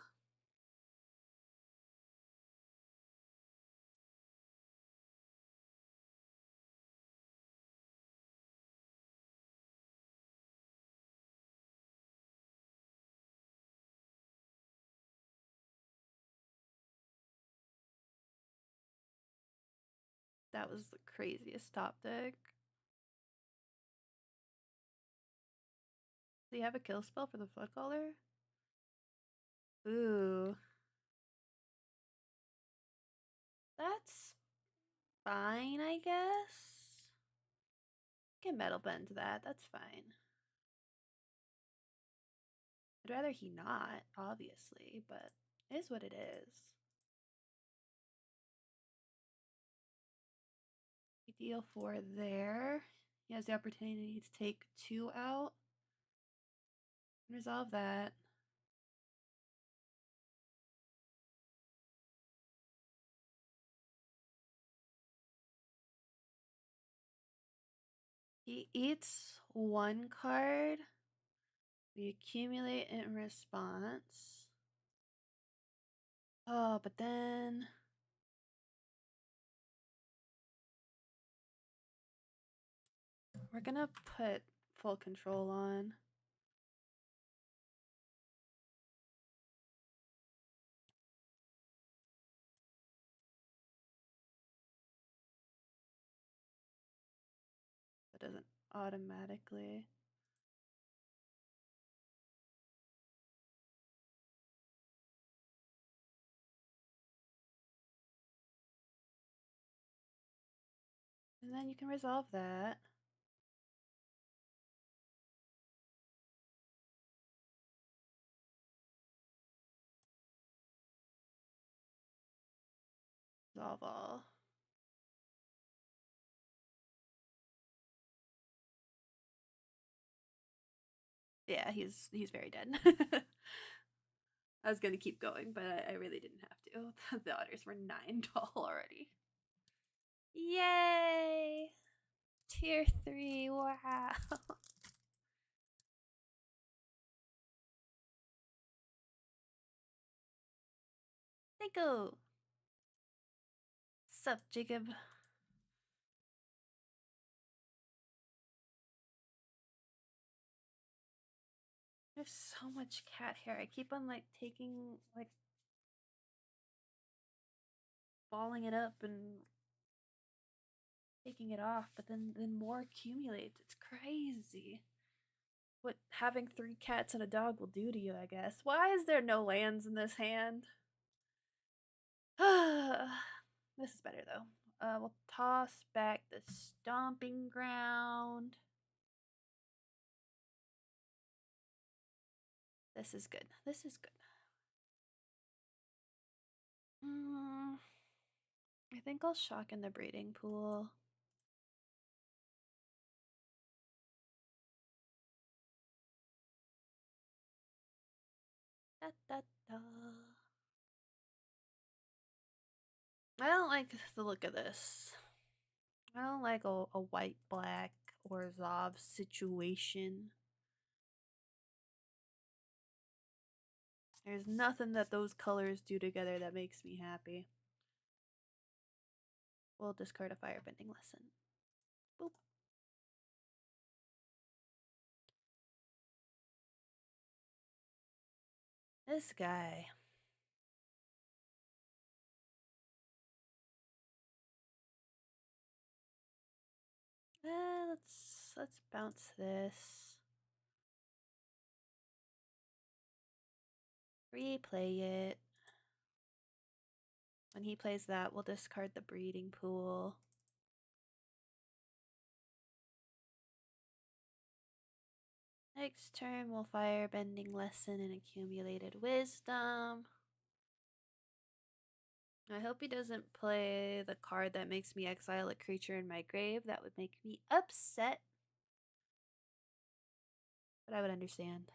That was the craziest top deck. Do you have a kill spell for the Flood Caller? Ooh. That's fine, I guess. Can metal bend that, that's fine. I'd rather he not, obviously, but it is what it is. We deal 4 there. He has the opportunity to take 2 out. Resolve that. He eats one card. We accumulate in response. Oh, but then we're gonna put full control on. It doesn't automatically. And then you can resolve that. Resolve all. Yeah, he's very dead. I was gonna keep going, but I really didn't have to. The otters were 9 tall already. Yay! Tier 3, wow. Nico! Sup, Jacob? There's so much cat hair. I keep on like taking like balling it up and taking it off, but then more accumulates. It's crazy. What having 3 cats and a dog will do to you, I guess. Why is there no lands in this hand? This is better though. We'll toss back the stomping ground. This is good. This is good. I think I'll shock in the breeding pool. Da, da, da. I don't like the look of this. I don't like a white, black, or Zav situation. There's nothing that those colors do together that makes me happy. We'll discard a firebending lesson. Boop. This guy. Let's bounce this. Replay it. When he plays that, we'll discard the breeding pool. Next turn, we'll firebending lesson and accumulated wisdom. I hope he doesn't play the card that makes me exile a creature in my grave. That would make me upset. But I would understand.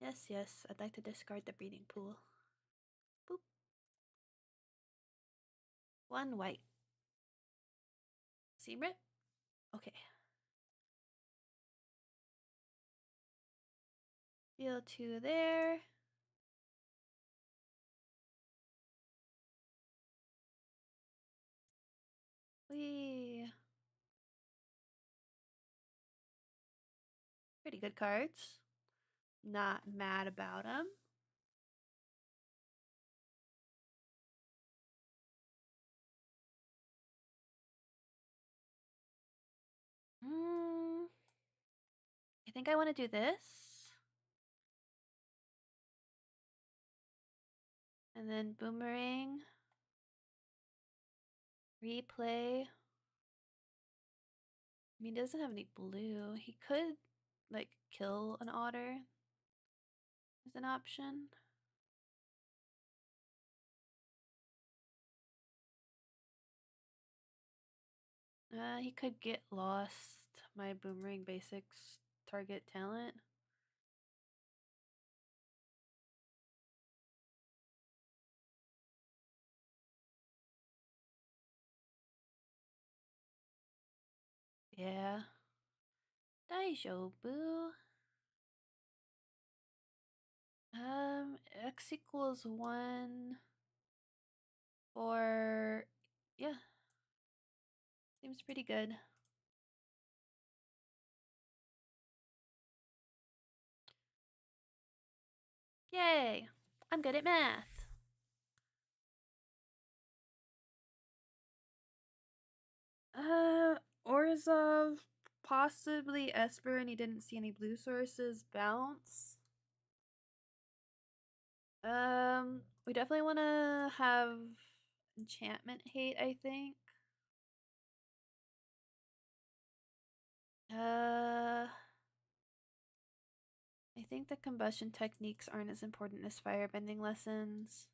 Yes, yes, I'd like to discard the breeding pool. Boop. 1 white. Seam rip? Okay. Deal 2 there. Wee. Pretty good cards. Not mad about them. I think I want to do this. And then boomerang. Replay. I mean, he doesn't have any blue. He could, like, kill an otter as an option. He could get lost. My boomerang basics target talent. Yeah. Daijoubu. X equals 1 for, yeah. Seems pretty good. Yay! I'm good at math. Orzov, possibly Esper, and he didn't see any blue sources. Bounce. We definitely want to have enchantment hate, I think. I think the combustion techniques aren't as important as firebending lessons.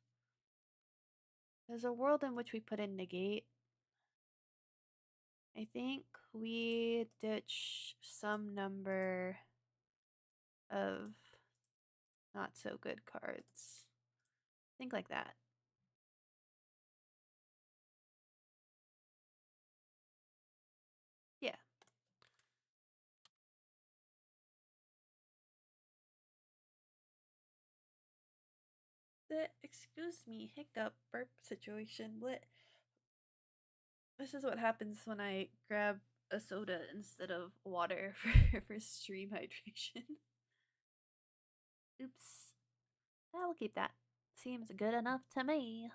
There's a world in which we put in negate. I think we ditch some number of not so good cards. Think like that. Yeah. Excuse me, hiccup, burp situation. What? This is what happens when I grab a soda instead of water for stream hydration. Oops. I will keep that. Seems good enough to me.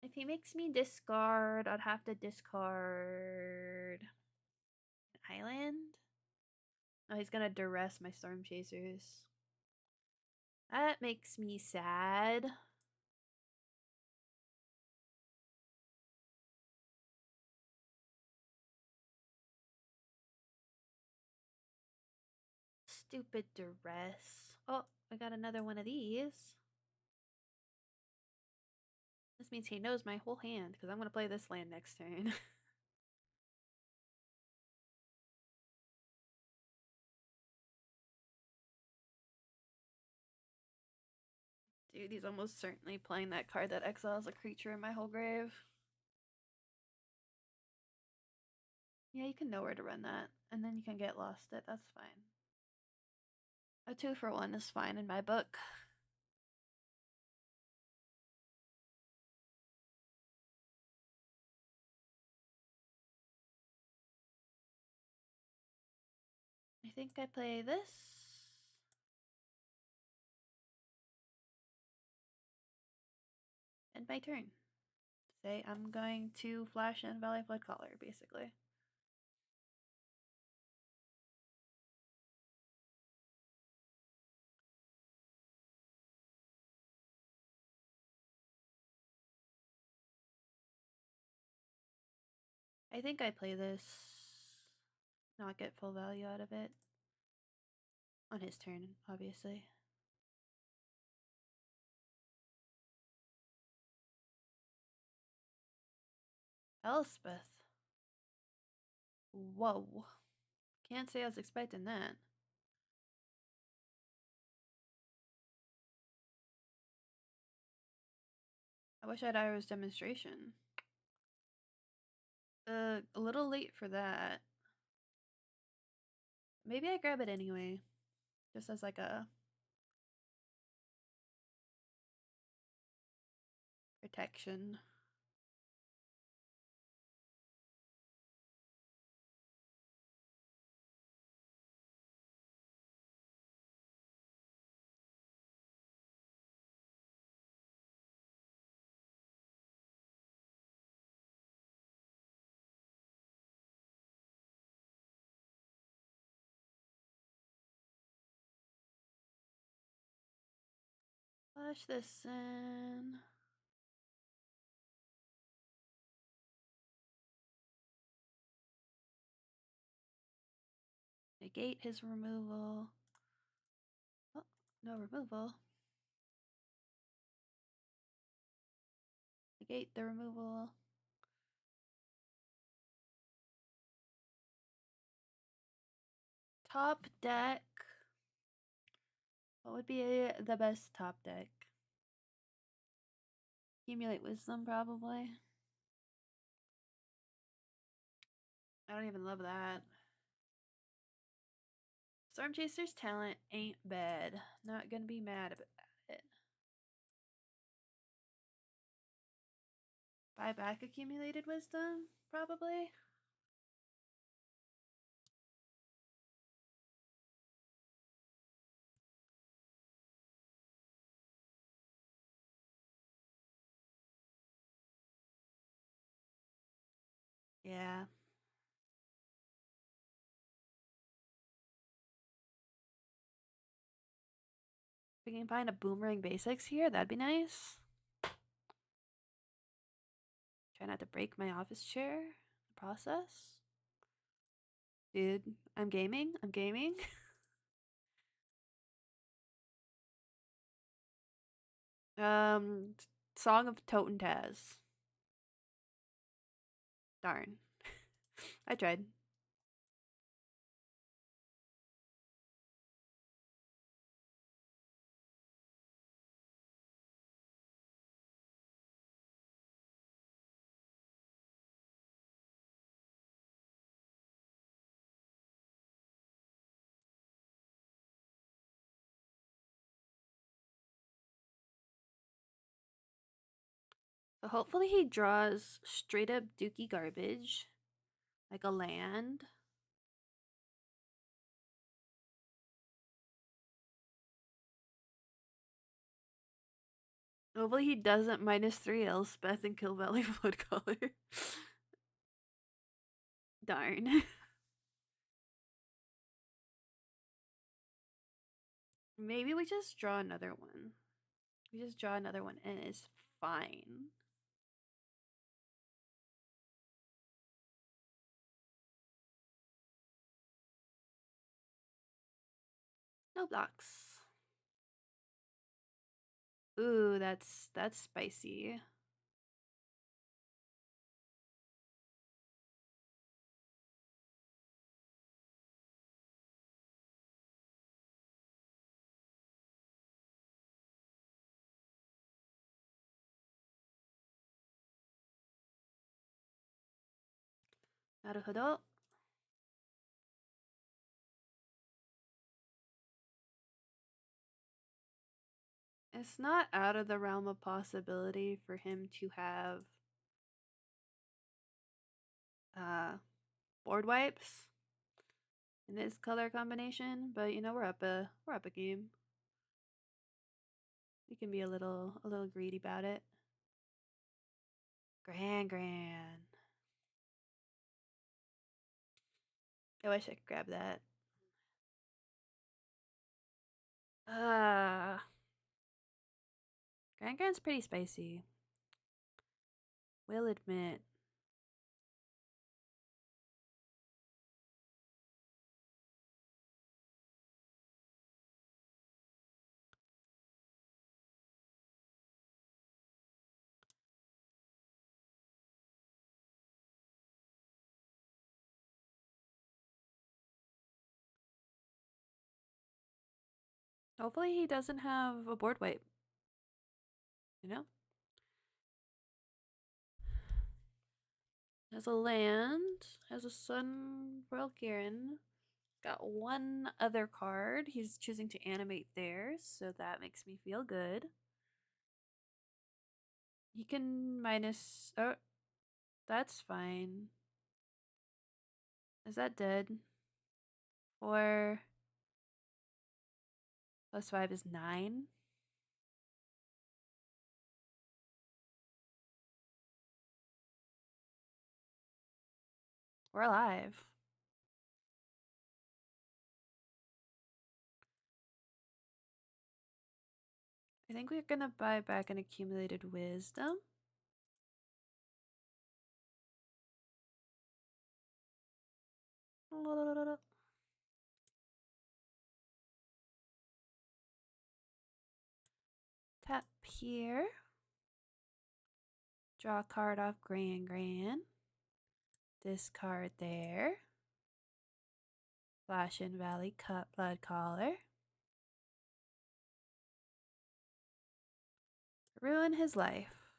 If he makes me discard, I'd have to discard an island. Oh, he's gonna duress my storm chasers. That makes me sad. Stupid duress. Oh, I got another one of these. This means he knows my whole hand, because I'm gonna play this land next turn. Dude, he's almost certainly playing that card that exiles a creature in my whole grave. Yeah, you can know where to run that, and then you can get lost it. That's fine. A 2-for-1 is fine in my book. I think I play this. End my turn. Say I'm going to flash in Valley Flood Caller, basically. I think I play this, not get full value out of it. On his turn, obviously. Elspeth. Whoa. Can't say I was expecting that. I wish I had Ira's demonstration. A little late for that. Maybe I grab it anyway. Just as like a protection. Flash this in. Negate his removal. Oh, no removal. Negate the removal. Top deck. What would be the best top deck? Accumulate Wisdom, probably. I don't even love that. Storm Chaser's talent ain't bad. Not gonna be mad about it. Buy back accumulated wisdom, probably. Yeah. If we can find a boomerang basics here, that'd be nice. Try not to break my office chair in the process. Dude, I'm gaming. I'm gaming. Song of Toten Taz. Darn. I tried. So hopefully he draws straight up dookie garbage. Like a land. Hopefully he doesn't -3 Elspeth and Kill Valley Woodcolor. Darn. Maybe we just draw another one. We just draw another one and it's fine. No blocks. Ooh, that's spicy. Naruhodo. It's not out of the realm of possibility for him to have uh board wipes in this color combination, but you know we're up a game. We can be a little greedy about it. Gran-gran. I wish I could grab that. Gran-gran's pretty spicy. Will admit. Hopefully he doesn't have a board wipe. You know? Has a land, has a Sun Valkyrian. Got one other card. He's choosing to animate theirs, so that makes me feel good. He can minus. Oh, that's fine. Is that dead? 4 plus 5 is 9. We're alive. I think we're gonna buy back an accumulated wisdom. Tap here. Draw a card off gran-gran. Discard there. Flash and Valley Cut Blood Collar. Ruin his life.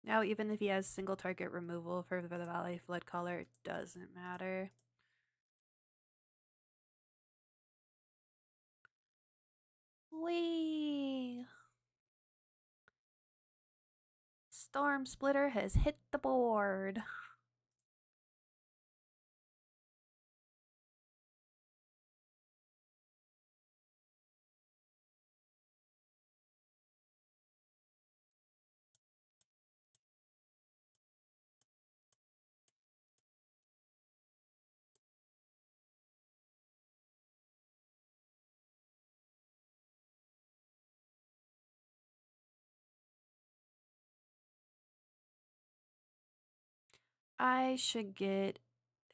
Now, even if he has single target removal for the Valley Flood Caller, it doesn't matter. Whee! Storm Splitter has hit the board. I should get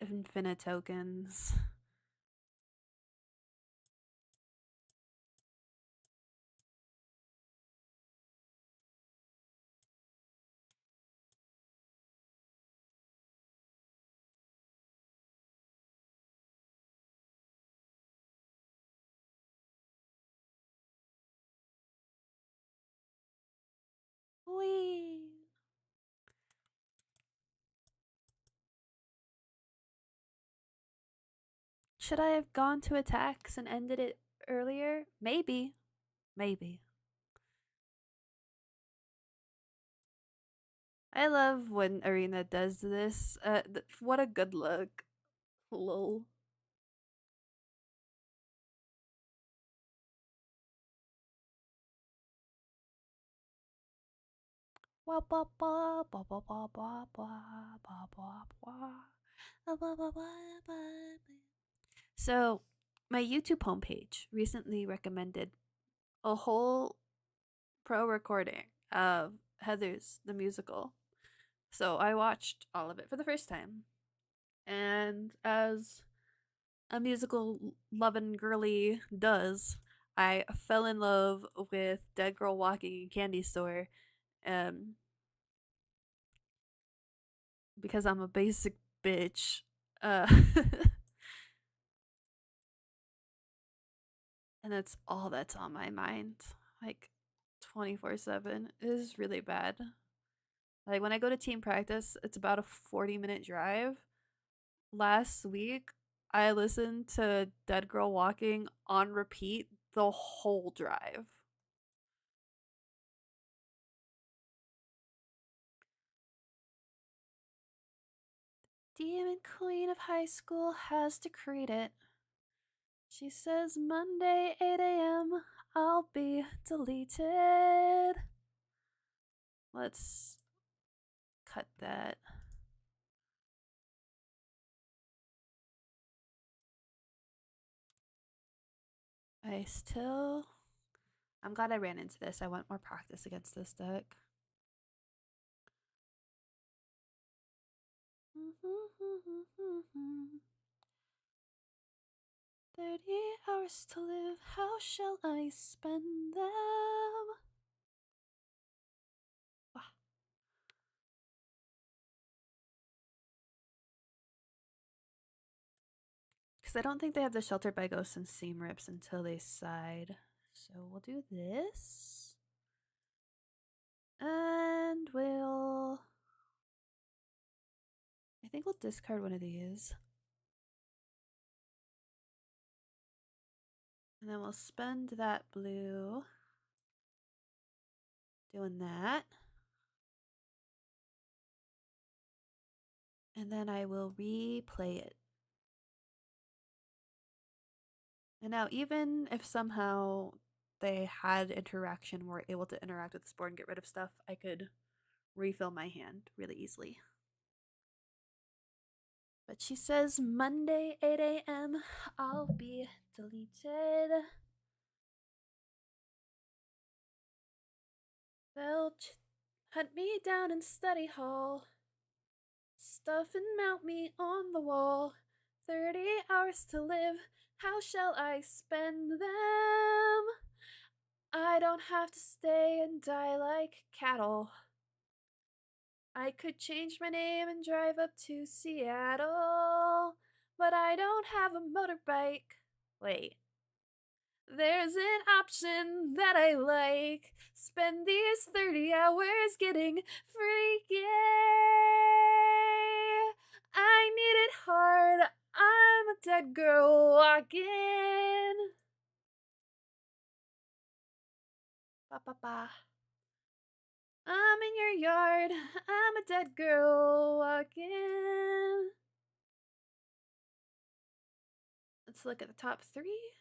infinite tokens. Whee! Should I have gone to attacks and ended it earlier? Maybe. Maybe. I love when Arena does this. What a good look. Lol. Wah ba ba ba ba ba ba ba ba ba ba. So, my YouTube homepage recently recommended a whole pro recording of Heather's the musical. So I watched all of it for the first time. And as a musical loving girly does, I fell in love with Dead Girl Walking in Candy Store um because I'm a basic bitch. Uh and that's all that's on my mind. Like 24/7 is really bad. Like when I go to team practice, it's about a 40-minute drive. Last week, I listened to Dead Girl Walking on repeat the whole drive. Demon Queen of High School has decreed it. She says Monday 8 a.m. I'll be deleted. Let's cut that. I'm glad I ran into this. I want more practice against this deck. 30 hours to live, how shall I spend them? Because I don't think they have the Sheltered by Ghosts and Seam Rips until they side. So we'll do this. And I think we'll discard one of these. And then we'll spend that blue doing that. And then I will replay it. And now, even if somehow they had interaction, were able to interact with this board and get rid of stuff, I could refill my hand really easily. But she says Monday 8 a.m. I'll be deleted. They'll hunt me down in study hall, stuff and mount me on the wall. 30 hours to live, how shall I spend them? I don't have to stay and die like cattle. I could change my name and drive up to Seattle, but I don't have a motorbike. Wait. There's an option that I like. Spend these 30 hours getting freaky. I need it hard. I'm a dead girl walking. Ba ba ba. I'm in your yard. I'm a dead girl walking. Let's look at the top 3.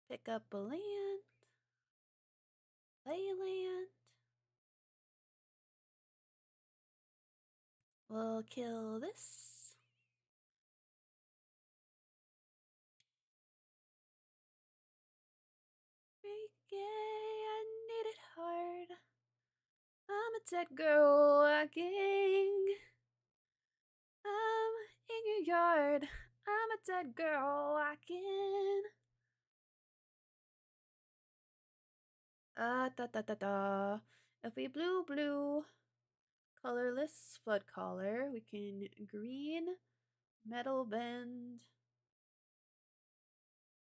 Pick up a land. Play land. We'll kill this. Freaky, I need it hard. I'm a dead girl walking. I'm in your yard. I'm a dead girl walking. Da da da da. If we blue, colorless flood collar, we can green, metal bend,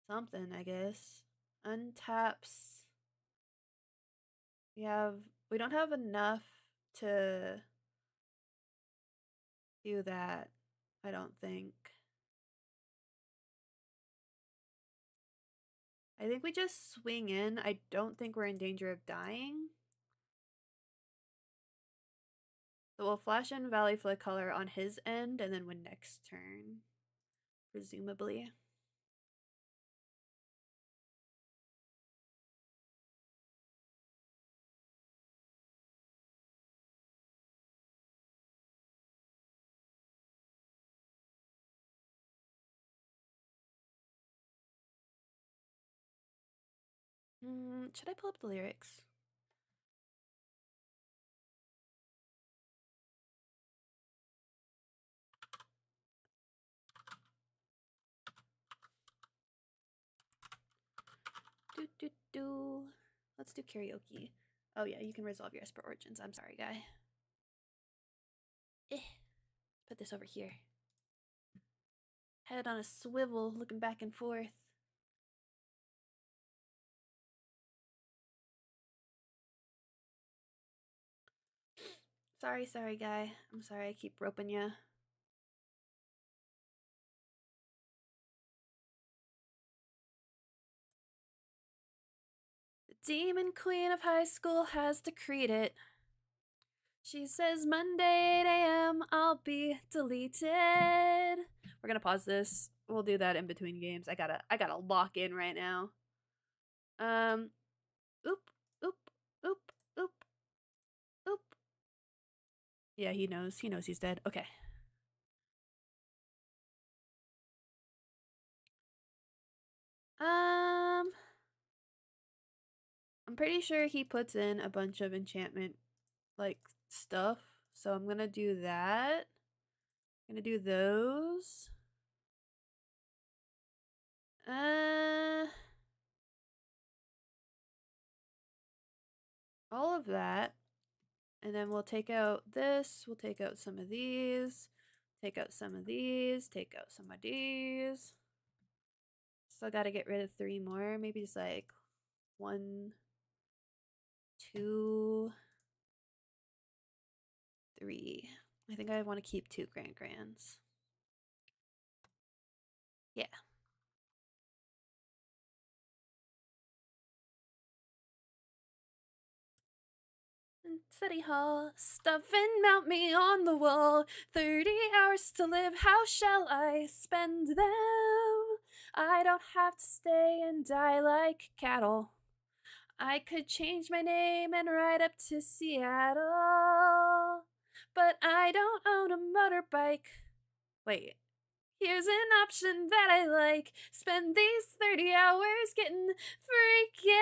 something, I guess. Untaps. We don't have enough to do that, I don't think. I think we just swing in. I don't think we're in danger of dying. So we'll flash in Valley Flood Color on his end and then win next turn, presumably. Should I pull up the lyrics? Do. Let's do karaoke. Oh yeah, you can resolve your Esper Origins. I'm sorry, guy. Put this over here. Head on a swivel, looking back and forth. Sorry, guy. I'm sorry I keep roping ya. The Demon Queen of High School has decreed it. She says Monday 8 a.m. I'll be deleted. We're gonna pause this. We'll do that in between games. I gotta lock in right now. Oop, oop, oop, oop, oop. Yeah, he knows. He knows he's dead. Okay. I'm pretty sure he puts in a bunch of enchantment like stuff. So I'm gonna do that. I'm gonna do those. All of that. And then we'll take out this. We'll take out some of these. Take out some of these. Take out some of these. Still gotta get rid of 3 more. Maybe just like 1, 2, 3. I think I want to keep 2 gran-grans. Yeah. City Hall, stuff and mount me on the wall. 30 hours to live, how shall I spend them? I don't have to stay and die like cattle. I could change my name and ride up to Seattle. But I don't own a motorbike. Wait. Here's an option that I like. Spend these 30 hours getting freaky.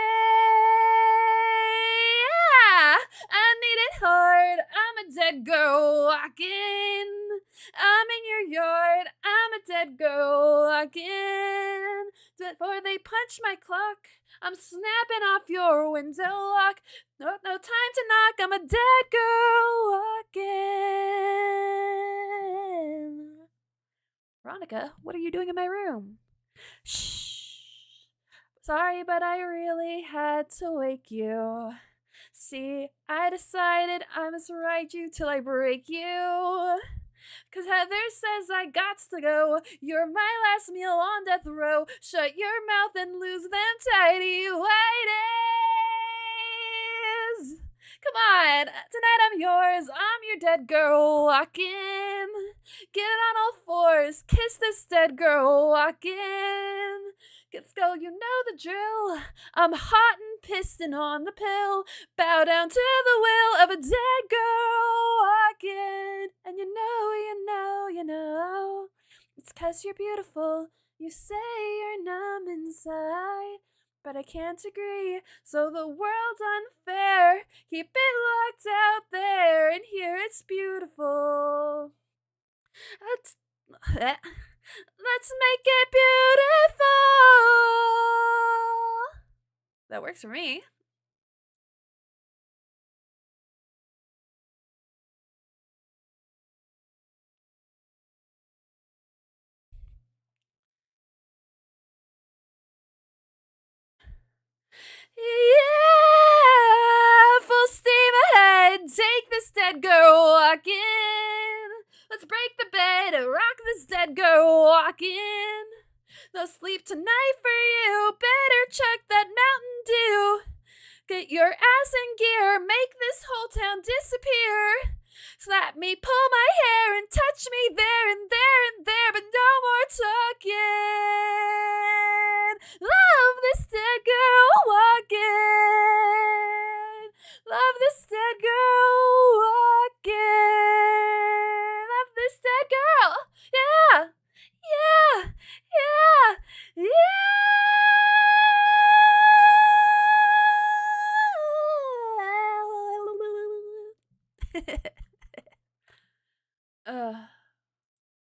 Yeah, I need it hard. I'm a dead girl walking. I'm in your yard. I'm a dead girl walking. Before they punch my clock, I'm snapping off your window lock. No time to knock. I'm a dead girl walking. Veronica, what are you doing in my room? Shh. Sorry, but I really had to wake you. See, I decided I must ride you till I break you. 'Cause Heather says I gots to go. You're my last meal on death row. Shut your mouth and lose them tidy whities. Come on, tonight I'm yours. I'm your dead girl walking. Get on all fours, kiss this dead girl walking. Let's go, you know the drill. I'm hot and pissed and on the pill. Bow down to the will of a dead girl walking. And you know, it's 'cause you're beautiful. You say you're numb inside, but I can't agree. So the world's unfair. Keep it locked out there, and here it's beautiful. Let's make it beautiful. That works for me. Yeah, full steam ahead. Take this dead girl walking. Let's break the bed and rock this dead girl walking. No sleep tonight for you. Better chuck that Mountain Dew. Get your ass in gear. Make this whole town disappear. Slap me, pull my hair, and touch me there and there and there, but no more talking. Love this dead girl walking. Love this dead girl walking. Love this dead girl. Yeah, yeah, yeah, yeah.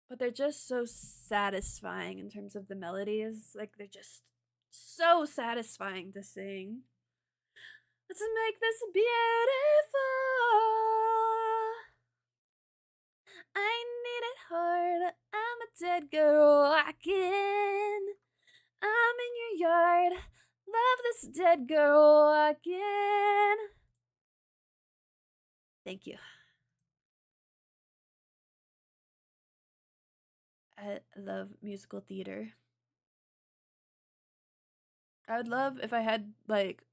But they're just so satisfying in terms of the melodies. Like, they're just so satisfying to sing. Let's make this beautiful. I need it hard. I'm a dead girl walking. I'm in your yard. Love this dead girl walking. Thank you. I love musical theater. I would love if I had, like,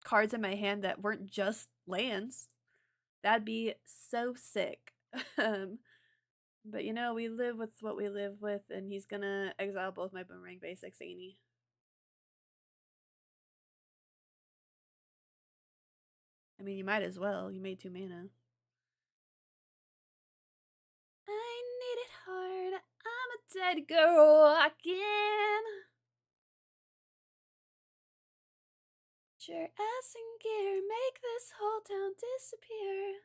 cards in my hand that weren't just lands. That'd be so sick. But you know, we live with what we live with, and he's gonna exile both my boomerang basics, ain't he? I mean, you might as well. You made 2 mana. I need it hard. I'm a dead girl again. Your ass in gear, make this whole town disappear.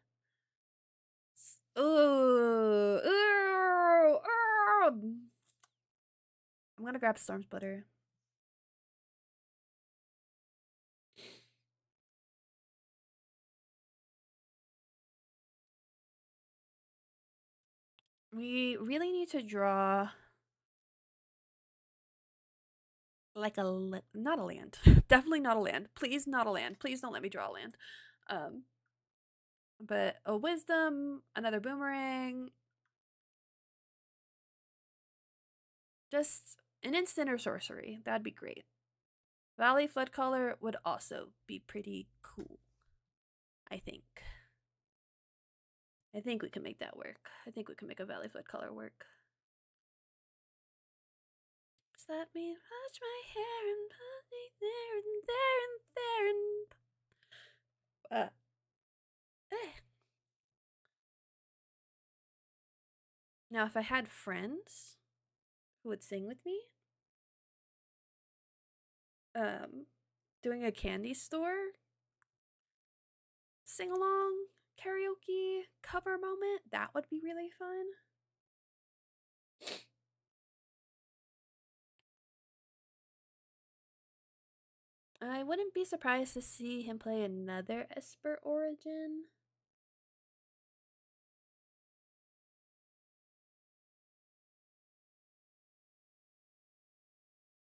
Ooh, ooh, ooh. I'm gonna grab Storm Splitter. We really need to draw like not a land. Definitely not a land. Please, not a land. Please don't let me draw a land. But a wisdom, another boomerang, just an instant or sorcery. That'd be great. Valley Flood Color would also be pretty cool. I think. I think we can make that work. I think we can make a Valley Flood Color work. Just let me touch my hair and put me there and there and there and Now, if I had friends who would sing with me, doing a candy store sing along karaoke cover moment, that would be really fun. I wouldn't be surprised to see him play another Esper Origin.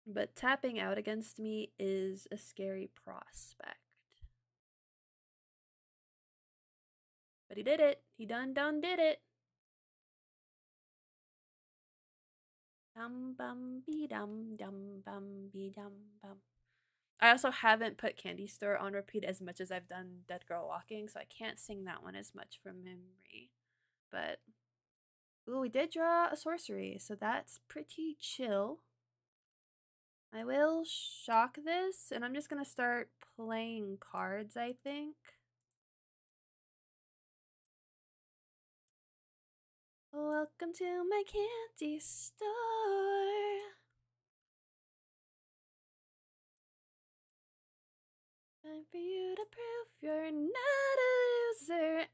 But tapping out against me is a scary prospect. But he did it. He done did it. Dum bum be dum dum bum be dum bum. I also haven't put Candy Store on repeat as much as I've done Dead Girl Walking, so I can't sing that one as much from memory. But ooh, we did draw a sorcery, so that's pretty chill. I will shock this, and I'm just gonna start playing cards, I think. Welcome to my candy store. Time for you to prove you're not a loser anymore.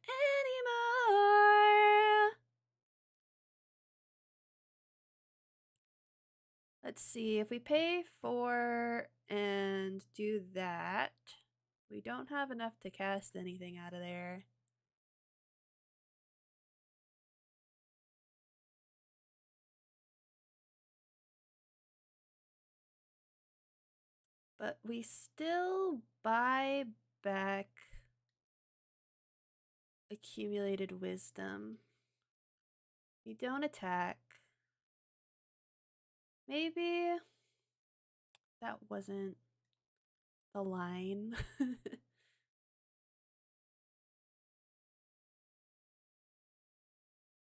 Let's see, if we pay 4 and do that, we don't have enough to cast anything out of there. But we still buy back accumulated wisdom. We don't attack. Maybe that wasn't the line.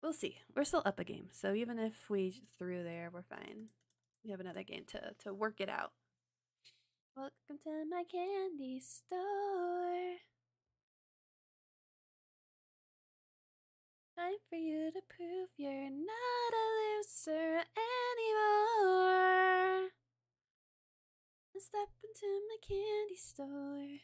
We'll see. We're still up a game, so even if we threw there, we're fine. We have another game to work it out. Welcome to my candy store. Time for you to prove you're not a loser anymore. Step into my candy store.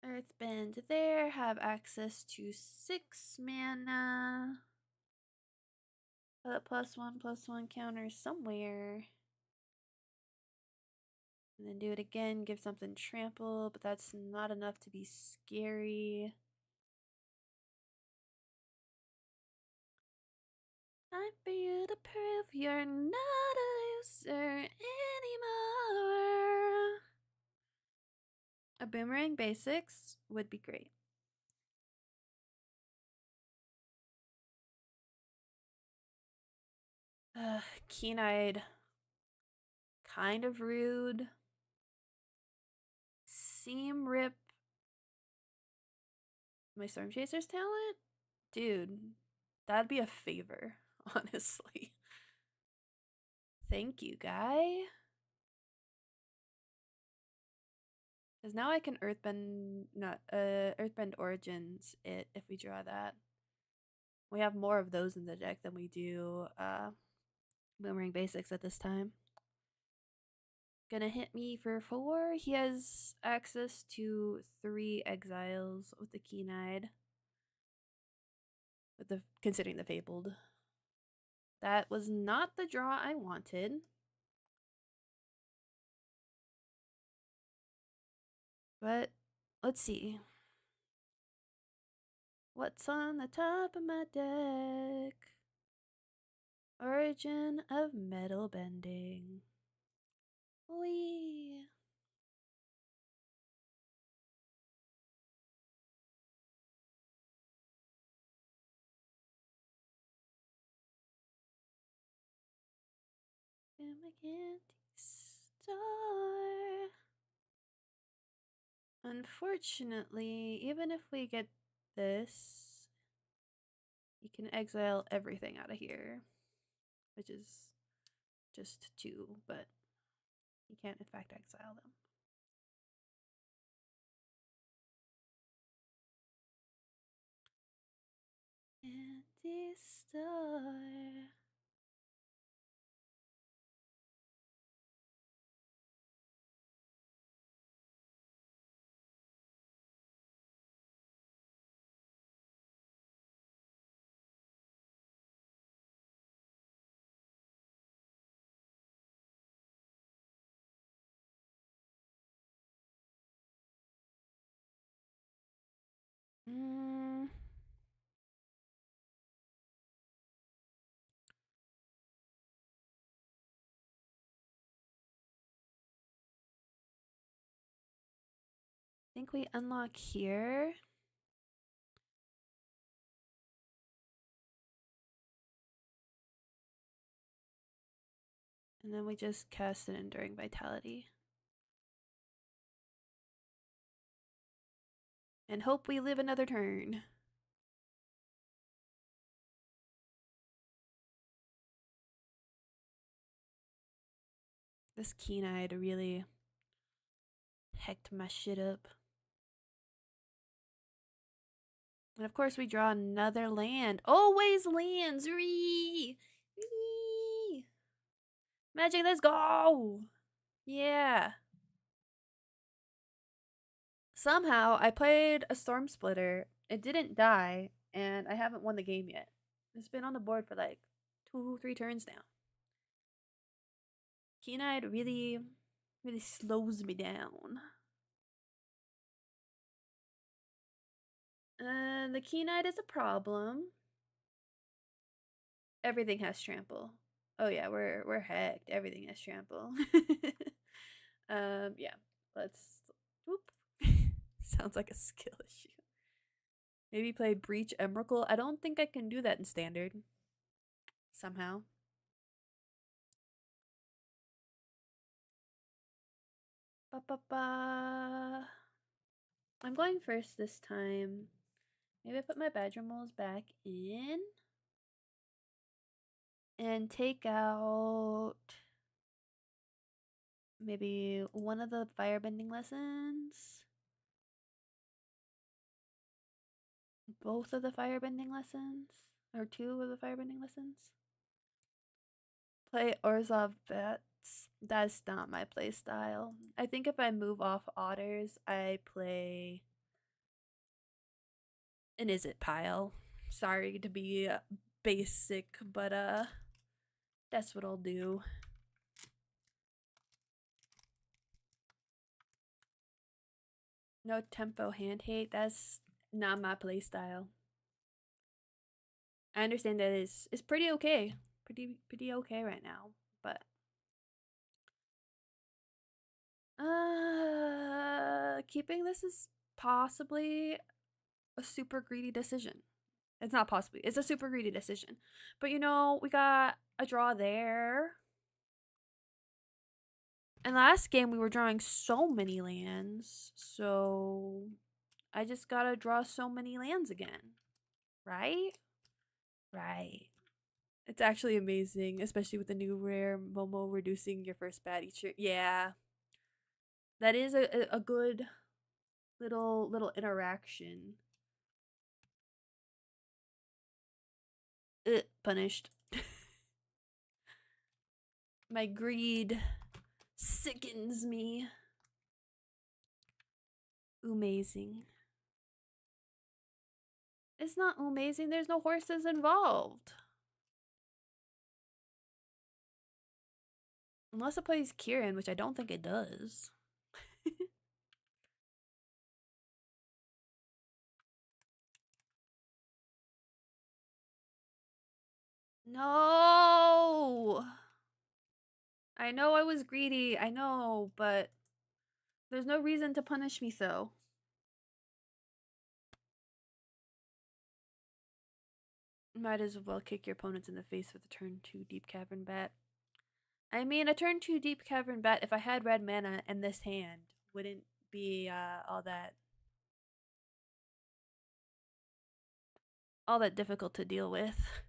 Earthbend there, have access to 6 mana. Put +1/+1 counter somewhere. And then do it again, give something trample, but that's not enough to be scary. Time for you to prove you're not a loser anymore. A boomerang basics would be great. Keen-eyed. Kind of rude. Seam rip. My Storm Chaser's talent? Dude, that'd be a favor, honestly. Thank you, guy. Because now I can Earthbend Origins it if we draw that. We have more of those in the deck than we do Boomerang Basics at this time. Gonna hit me for 4. He has access to 3 exiles with the Keen-eyed. With the considering the Fabled. That was not the draw I wanted. But let's see. What's on the top of my deck? Origin of Metal Bending. Whee! In my candy store. Unfortunately, even if we get this, you can exile everything out of here, which is just 2, but you can't in fact exile them. Candy store. think we unlock here. And then we just cast an Enduring Vitality. And hope we live another turn. This Keen-Eyed really hecked my shit up. And of course we draw another land. Always lands! Ree! Ree! Magic, let's go! Yeah. Somehow I played a Storm Splitter. It didn't die, and I haven't won the game yet. It's been on the board for like 2-3 turns now. Keen-Eyed really slows me down. The Keen-Eyed is a problem. Everything has trample. Oh yeah, we're hacked. Everything has trample. Yeah. Let's whoop. Sounds like a skill issue. Maybe play Breach Emrakul. I don't think I can do that in standard. Somehow. Ba ba ba. I'm going first this time. Maybe I put my Badger Moles back in. And take out maybe one of the firebending lessons. Both of the firebending lessons. Or 2 of the firebending lessons. Play Orzhov Bats. That's not my play style. I think if I move off Otters, I play an Is It pile. Sorry to be basic, but that's what I'll do. No tempo hand hate. That's not my play style. I understand that it's pretty okay. Pretty okay right now, but keeping this is possibly a super greedy decision. It's not possibly. It's a super greedy decision. But you know, we got a draw there. And last game we were drawing so many lands, so I just gotta draw so many lands again. Right? Right. It's actually amazing, especially with the new rare Momo reducing your first bat each year. Yeah. That is a good little interaction. Punished. My greed sickens me. Amazing. It's not amazing. There's no horses involved. Unless it plays Kieran, which I don't think it does. No! I know I was greedy. I know, but there's no reason to punish me so. Might as well kick your opponents in the face with a turn 2 Deep Cavern Bat. I mean, a turn 2 Deep Cavern Bat, if I had red mana and this hand, wouldn't be all that difficult to deal with.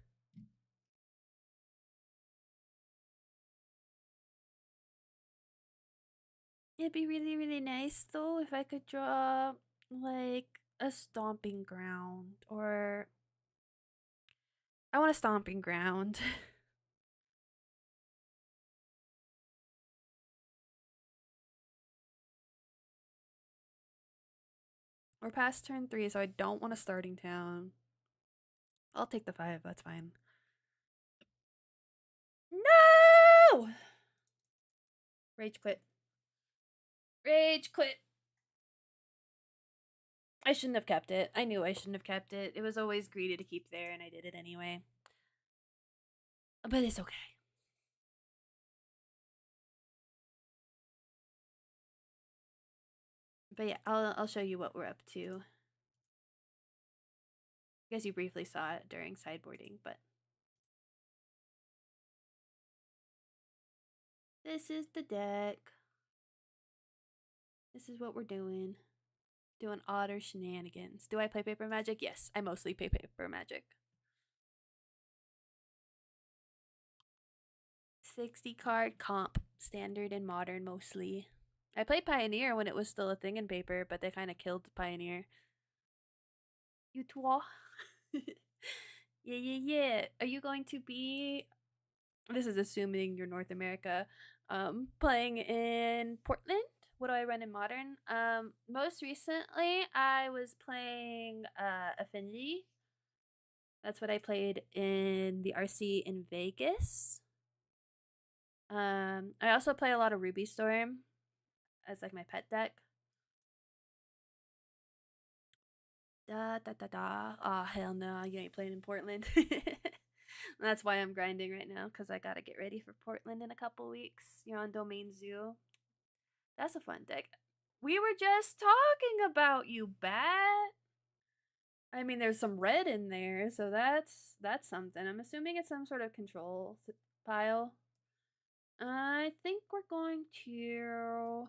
It'd be really nice though if I could draw like a stomping ground, or I want a stomping ground. We're past turn 3, so I don't want a starting town. I'll take the 5, that's fine. No! Rage quit. Rage quit. I shouldn't have kept it. I knew I shouldn't have kept it. It was always greedy to keep there, and I did it anyway. But it's okay. But yeah, I'll show you what we're up to. I guess you briefly saw it during sideboarding, but this is the deck. This is what we're doing. Doing otter shenanigans. Do I play paper magic? Yes, I mostly play paper magic. 60 card comp, standard and modern mostly. I played Pioneer when it was still a thing in paper, but they kind of killed Pioneer. You twa. Yeah. Are you going to be, this is assuming you're North America, playing in Portland? What do I run in modern? Most recently I was playing Affinity. That's what I played in the RC in Vegas. I also play a lot of Ruby Storm as like my pet deck. Da da da da. Oh hell no, you ain't playing in Portland. That's why I'm grinding right now, because I gotta get ready for Portland in a couple weeks. You're on Domain Zoo. That's a fun deck. We were just talking about you, Bat. I mean, there's some red in there, so that's something. I'm assuming it's some sort of control pile. I think we're going to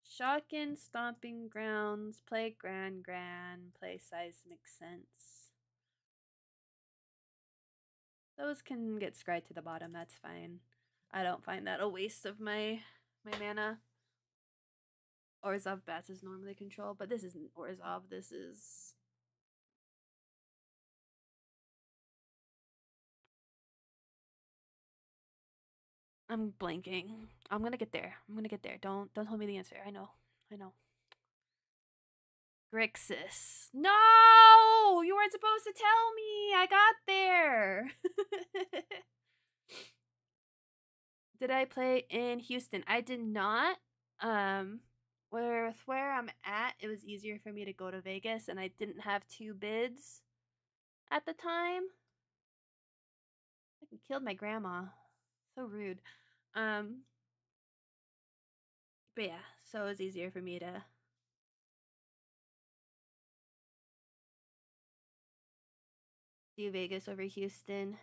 Shotgun, Stomping Grounds, play gran-gran, play Seismic Sense. Those can get scryed to the bottom, that's fine. I don't find that a waste of my mana. Orzhov Bats is normally control, but this isn't Orzhov, this is... I'm blanking. I'm gonna get there. I'm gonna get there. Don't tell me the answer. I know. Grixis. No! You weren't supposed to tell me! I got there! Did I play in Houston? I did not. Where I'm at, it was easier for me to go to Vegas, and I didn't have two bids at the time. I killed my grandma. So rude. But yeah, so it was easier for me to do Vegas over Houston.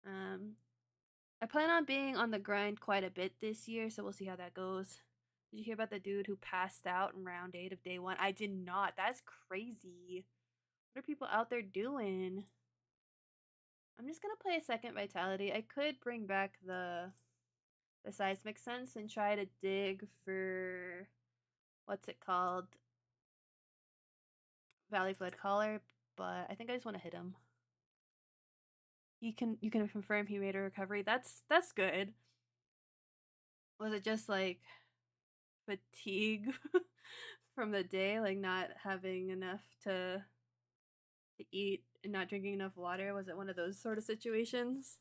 I plan on being on the grind quite a bit this year, so we'll see how that goes. Did you hear about the dude who passed out in round 8 of day 1? I did not. That's crazy. What are people out there doing? I'm just gonna play a second Vitality. I could bring back the Seismic Sense and try to dig for what's it called? Valley Flood Caller, but I think I just want to hit him. You can confirm he made a recovery. That's good. Was it just like fatigue from the day, like not having enough to eat and not drinking enough water? Was it one of those sort of situations?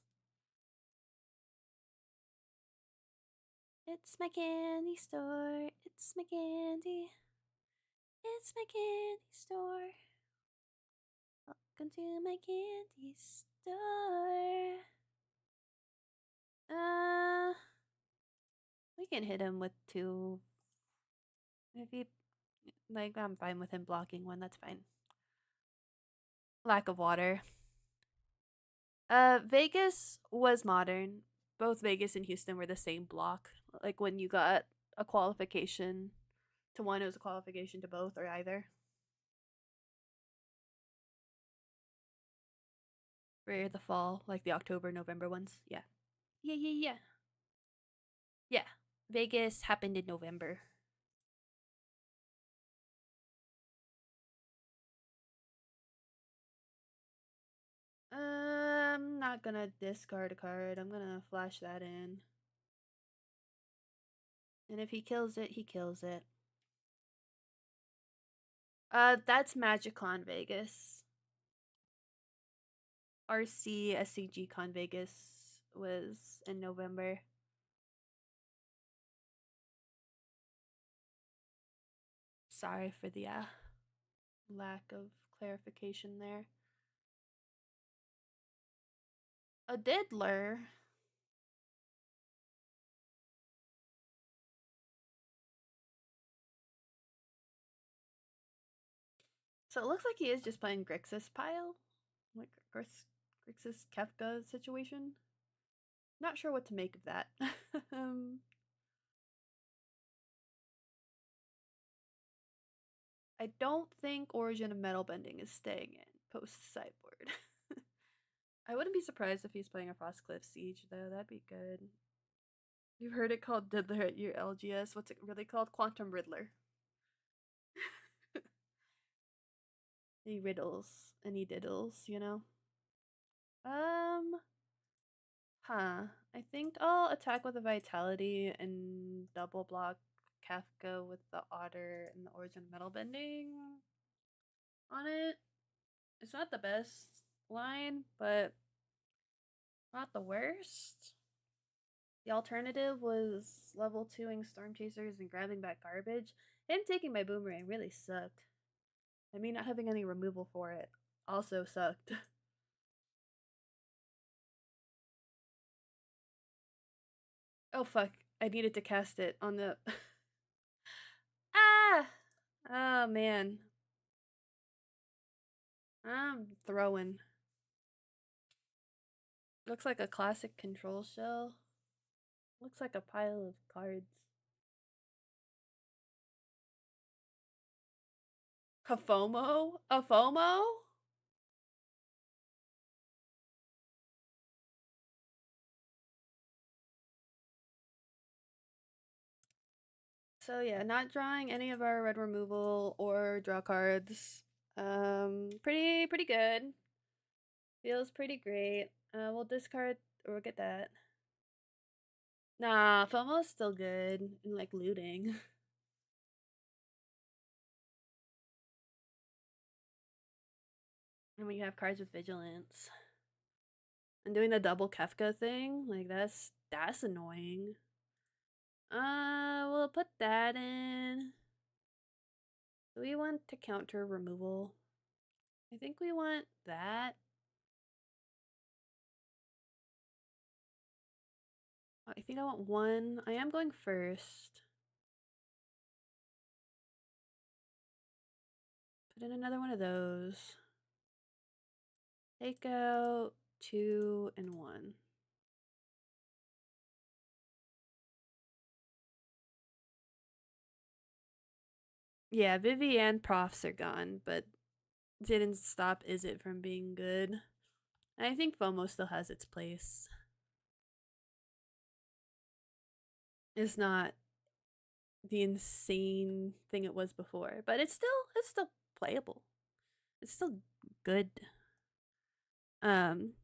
It's my candy store. It's my candy. It's my candy store. Welcome to my candy store. We can hit him with 2. If he, like, I'm fine with him blocking 1. That's fine. Lack of water. Vegas was modern. Both Vegas and Houston were the same block. Like when you got a qualification to one, it was a qualification to both or either. For the fall, like the October, November ones. Yeah. Yeah. Yeah. Vegas happened in November. I'm not gonna discard a card. I'm gonna flash that in. And if he kills it, he kills it. That's MagicCon Vegas. RC SCG Con Vegas was in November. Sorry for the lack of clarification there. A diddler. So it looks like he is just playing Grixis pile. Like Grixis Kefka situation. Not sure what to make of that. I don't think Origin of Metal Bending is staying in post sideboard. I wouldn't be surprised if he's playing a Frostcliff Siege though. That'd be good. You've heard it called Diddler at your LGS. What's it really called? Quantum Riddler. He riddles and he diddles, you know? Um, huh. I think I'll attack with a Vitality and double block Kafka with the Otter and the Origin Metal Bending on it. It's not the best line, but not the worst. The alternative was level 2ing Storm Chasers and grabbing back garbage. Him taking my Boomerang really sucked. I mean, not having any removal for it also sucked. Oh fuck, I needed to cast it on the... Ah! Oh man. I'm throwing. Looks like a classic control shell. Looks like a pile of cards. A FOMO? A FOMO? So yeah, not drawing any of our red removal or draw cards. Pretty good. Feels pretty great. We'll discard or get that. Nah, FOMO's still good. And like looting. And when you have cards with vigilance. And doing the double Kefka thing, like that's annoying. We'll put that in. Do we want to counter removal? I think we want that. I think I want one. I am going first. Put in another one of those. Take out 2 and 1. Yeah, Vivi and Profs are gone, but didn't stop Is It from being good. And I think FOMO still has its place. It's not the insane thing it was before, but it's still playable. It's still good. Um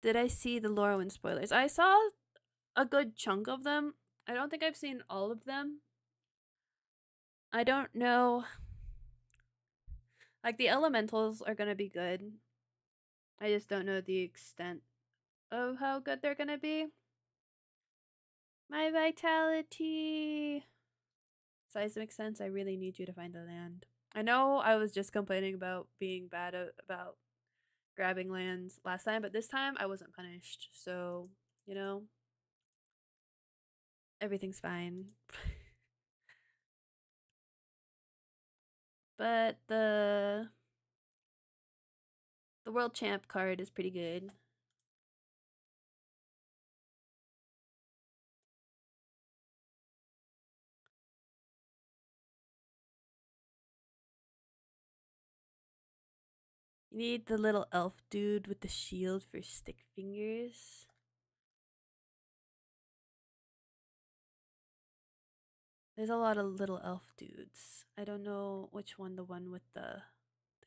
did I see the Lorwyn spoilers? I saw a good chunk of them. I don't think I've seen all of them. I don't know. Like the elementals are going to be good. I just don't know the extent of how good they're going to be. My vitality. Seismic sense, I really need you to find a land. I know I was just complaining about being bad about grabbing lands last time, but this time I wasn't punished. So, you know, everything's fine. But the world champ card is pretty good. You need the little elf dude with the shield for stick fingers. There's a lot of little elf dudes. I don't know which one the one with the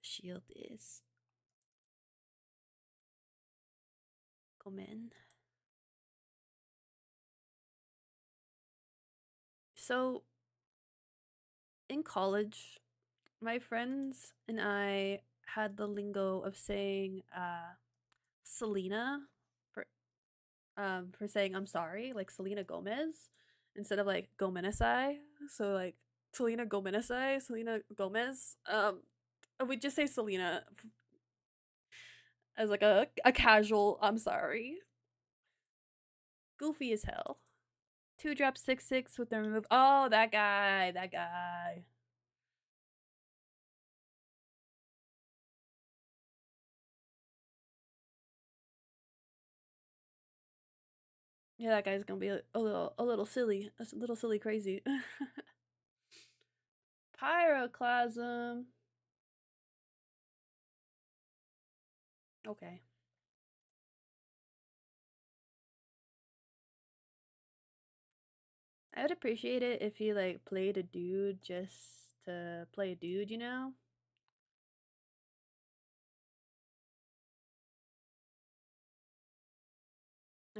shield is. Come in. So, in college, my friends and I had the lingo of saying Selena for saying I'm sorry, like Selena Gomez, instead of like Gomenasai. So like Selena Gomenasai, Selena Gomez. We just say Selena as like a casual I'm sorry. Goofy as hell. 2-drop 6/6 with the remove. Oh, that guy. Yeah, that guy's gonna be a little silly, a little silly crazy. Pyroclasm. Okay. I would appreciate it if he like played a dude just to play a dude, you know?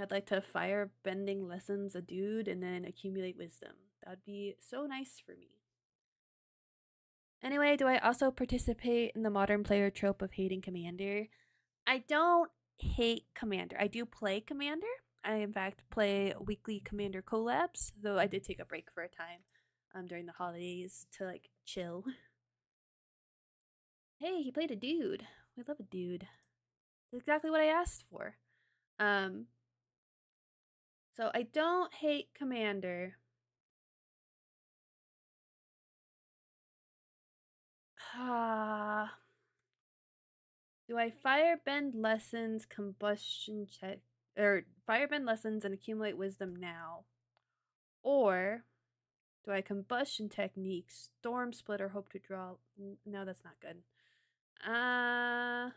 I'd like to fire bending lessons a dude and then accumulate wisdom. That'd be so nice for me. Anyway, do I also participate in the modern player trope of hating Commander? I don't hate Commander. I do play Commander. I, in fact, play weekly Commander collabs, though I did take a break for a time during the holidays to like chill. Hey, he played a dude. We love a dude. That's exactly what I asked for. Um, so I don't hate Commander. Do I firebend lessons, combustion check, or firebend lessons and accumulate wisdom now? Or do I combustion technique, storm splitter, hope to draw? No, that's not good. Uh,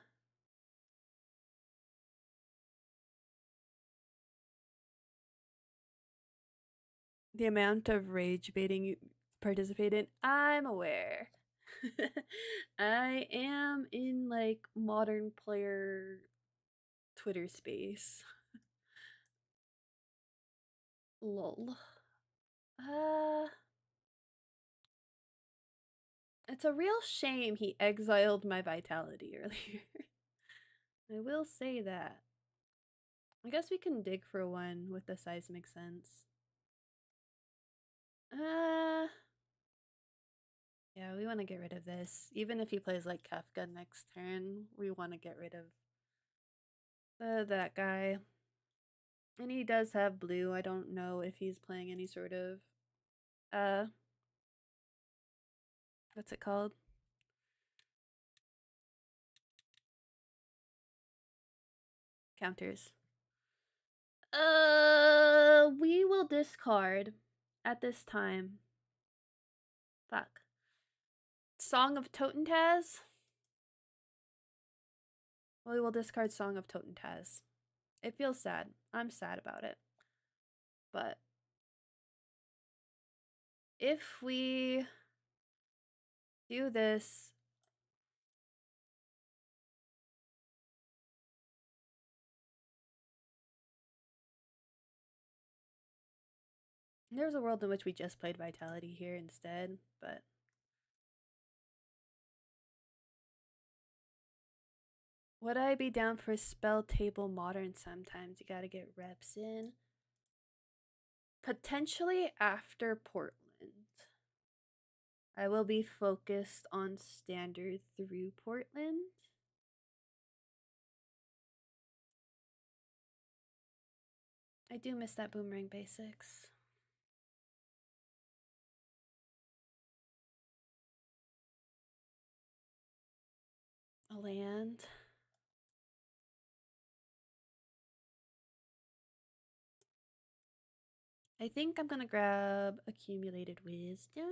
the amount of rage baiting you participate in, I'm aware. I am in like modern player Twitter space. Lol. Uh, it's a real shame he exiled my vitality earlier. I will say that. I guess we can dig for one with the seismic sense. Uh, yeah, we want to get rid of this. Even if he plays like Kafka next turn, we want to get rid of that guy. And he does have blue. I don't know if he's playing any sort of uh what's it called? Counters. We will discard at this time. Fuck. Song of Totentaz? We will discard Song of Totentaz. It feels sad. I'm sad about it. But if we do this, there's a world in which we just played Vitality here instead, but would I be down for Spell Table Modern sometimes? You gotta get reps in. Potentially after Portland. I will be focused on Standard through Portland. I do miss that Boomerang Basics. A land. I think I'm gonna grab Accumulated Wisdom.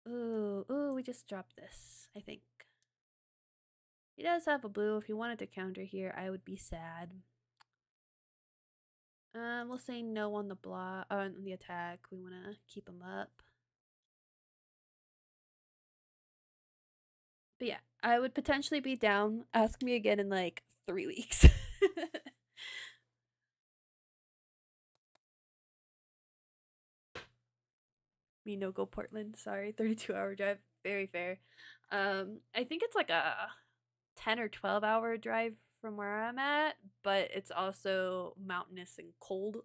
Ooh, we just dropped this, I think. He does have a blue. If he wanted to counter here, I would be sad. We'll say no on the block, on the attack. We want to keep him up. But yeah, I would potentially be down. Ask me again in like 3 weeks. Me no go Portland. Sorry, 32-hour drive. Very fair. I think it's like a 10 or 12-hour drive from where I'm at, but it's also mountainous and cold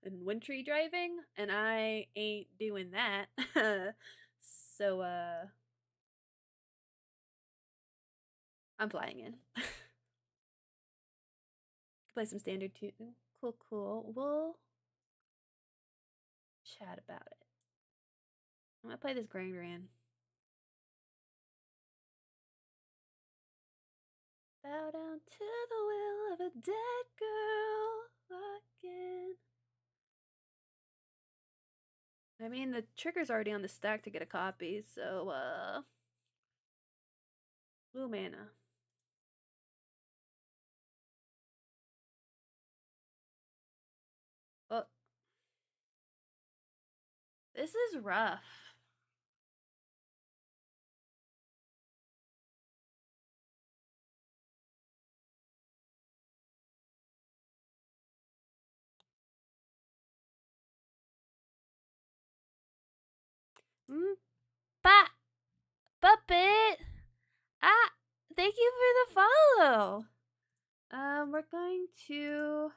and wintry driving, and I ain't doing that. So I'm flying in. Play some standard too. Cool, cool. We'll chat about it. I'm gonna play this gran-gran. Bow down to the will of a dead girl again. I mean, the trigger's already on the stack to get a copy, so, blue mana. Oh. This is rough. Mm, Puppet! Ah! Thank you for the follow! We're going to...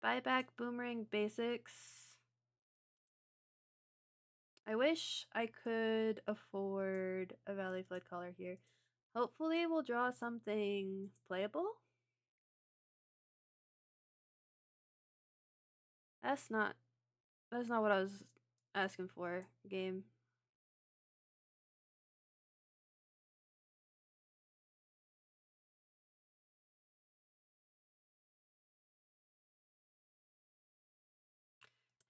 buy back Boomerang Basics. I wish I could afford a Valley Flood color here. Hopefully we'll draw something playable. That's not what I was asking for, game.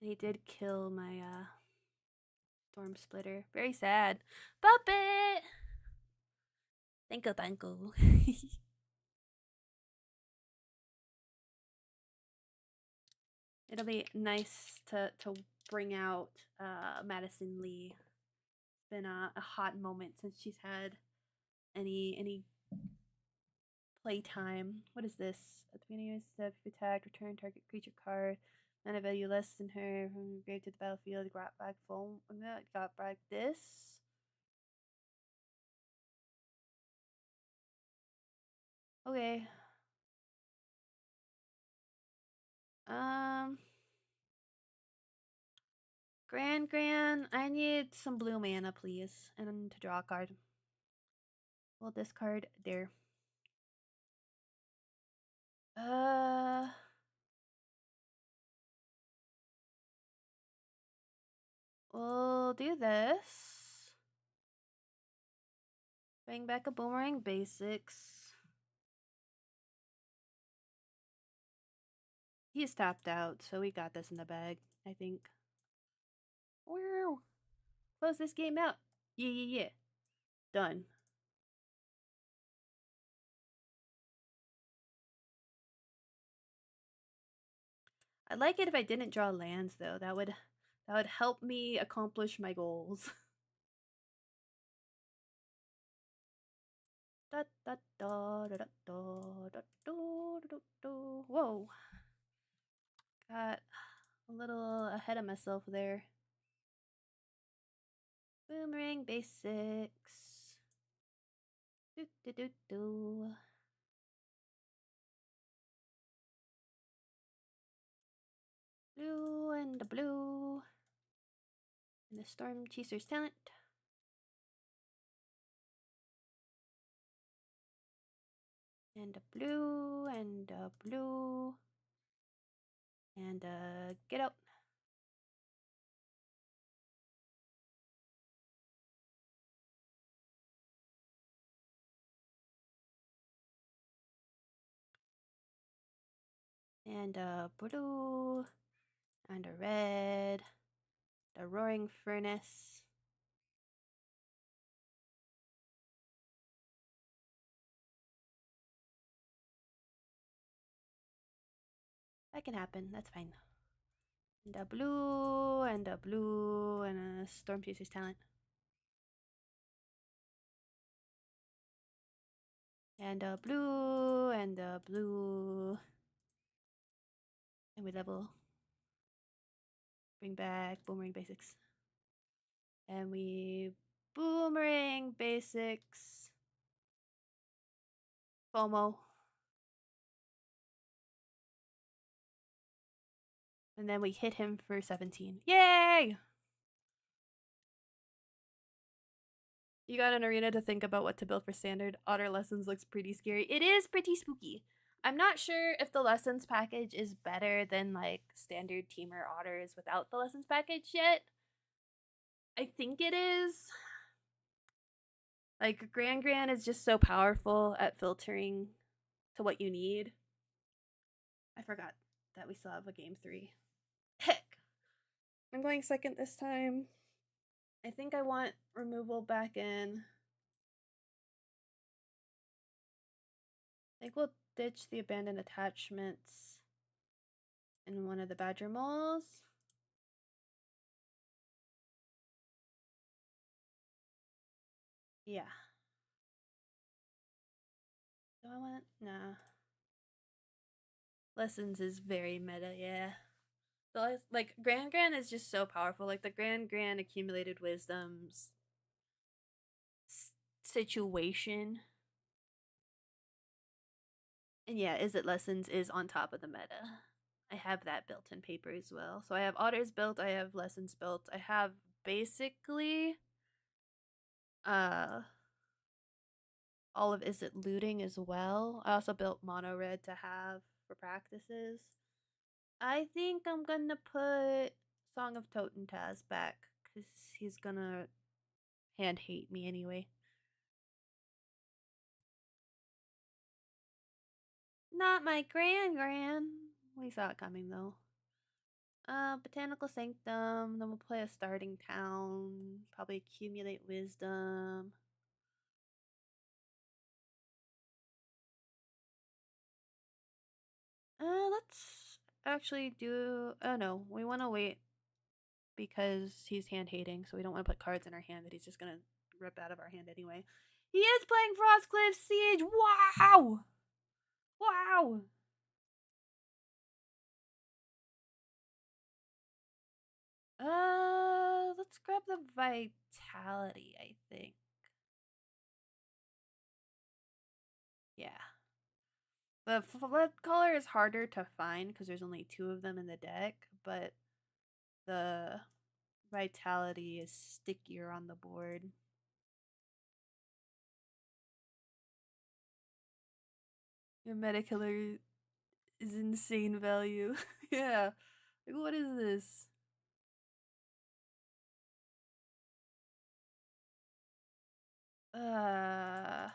And he did kill my Storm Splitter. Very sad. Puppet! Thank you. It'll be nice to bring out Madison Lee. It's been a hot moment since she's had any playtime. What is this? At the beginning of the step, if attacked, return target creature card. Mana value less than her from the grave to the battlefield. Got back foam. Got back this. Okay. Gran-gran, I need some blue mana, please, and to draw a card. We'll discard there. We'll do this. Bring back a Boomerang Basics. He's tapped out, so we got this in the bag, I think. Wow. Close this game out. Yeah. Done. I'd like it if I didn't draw lands, though. That would help me accomplish my goals. Whoa. Got a little ahead of myself there. Boomerang Basics. Blue and the blue. And the Storm Chaser's talent. And the blue and the blue. And get out. And a blue. And a red. The Roaring Furnace. That can happen. That's fine. And a blue and a blue and a Storm Chaser's talent. And a blue and a blue. And we level. Bring back Boomerang Basics. And we Boomerang Basics. FOMO. And then we hit him for 17. Yay! You got an arena to think about what to build for standard. Otter Lessons looks pretty scary. It is pretty spooky. I'm not sure if the lessons package is better than like standard Temur Otters without the lessons package yet. I think it is. Like, gran-gran is just so powerful at filtering to what you need. I forgot that we still have a game 3. Heck. I'm going second this time. I think I want removal back in. I think we'll ditch the abandoned attachments in one of the badger moles. Yeah. Do I want? Nah. Lessons is very meta, yeah. So, like, gran-gran is just so powerful. Like, the gran-gran accumulated wisdoms situation. And yeah, is it lessons is on top of the meta. I have that built in paper as well. So I have otters built, I have lessons built. I have basically uh all of is it looting as well. I also built mono red to have for practices. I think I'm gonna put Song of Totentaz back because he's gonna hand hate me anyway. Not my gran-gran. We saw it coming though. Botanical Sanctum. Then we'll play a starting town. Probably accumulate wisdom. Let's actually do. Oh no, we want to wait because he's hand hating, so we don't want to put cards in our hand that he's just gonna rip out of our hand anyway. He is playing Frostcliff Siege. Wow! Wow! Let's grab the vitality, I think. Yeah. The flood color is harder to find because there's only 2 of them in the deck, but the vitality is stickier on the board. Your meta killer is insane value. Yeah. Like, what is this? Uh,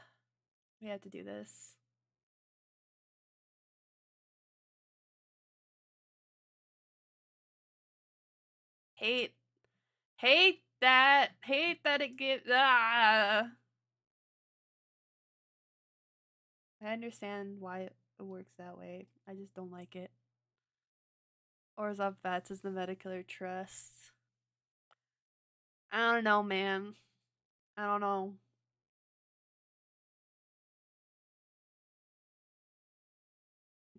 we have to do this. Hate. Hate that. Hate that it gives. Ah. I understand why it works that way. I just don't like it. Orzhov Vats is the meta killer trust. I don't know, man. I don't know.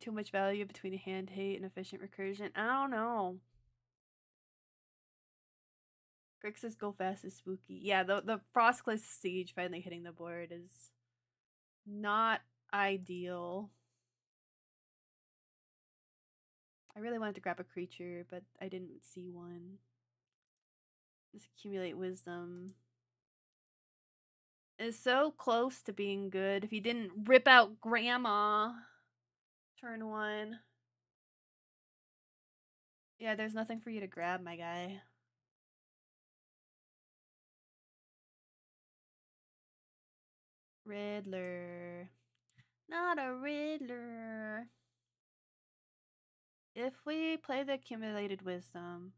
Too much value between hand hate and efficient recursion. I don't know. Grixis go fast is spooky. Yeah, the Frostcliff Siege finally hitting the board is not ideal. I really wanted to grab a creature, but I didn't see one. Just accumulate wisdom. It's so close to being good if he didn't rip out Grandma. Turn 1. Yeah, there's nothing for you to grab, my guy. Riddler. Not a Riddler. If we play the accumulated wisdom.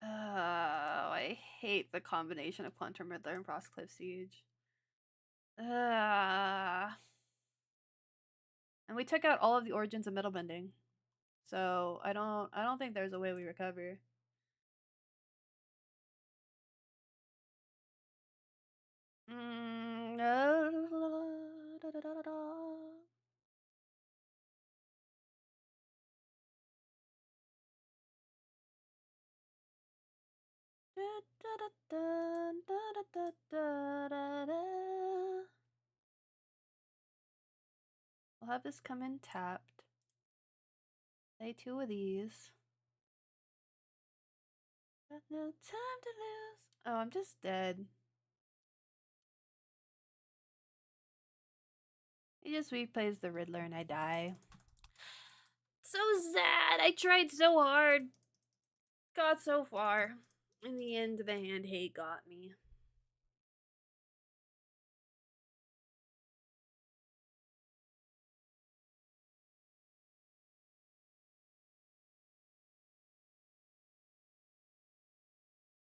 Oh, I hate the combination of Quantum Riddler and Frostcliff Siege. And we took out all of the origins of metal bending. So I don't think there's a way we recover. We'll have this come in tapped. Play 2 of these. Got no time to lose. Oh, I'm just dead. He just replays the Riddler and I die. so sad. I tried so hard. Got so far. In the end, the hand hate got me.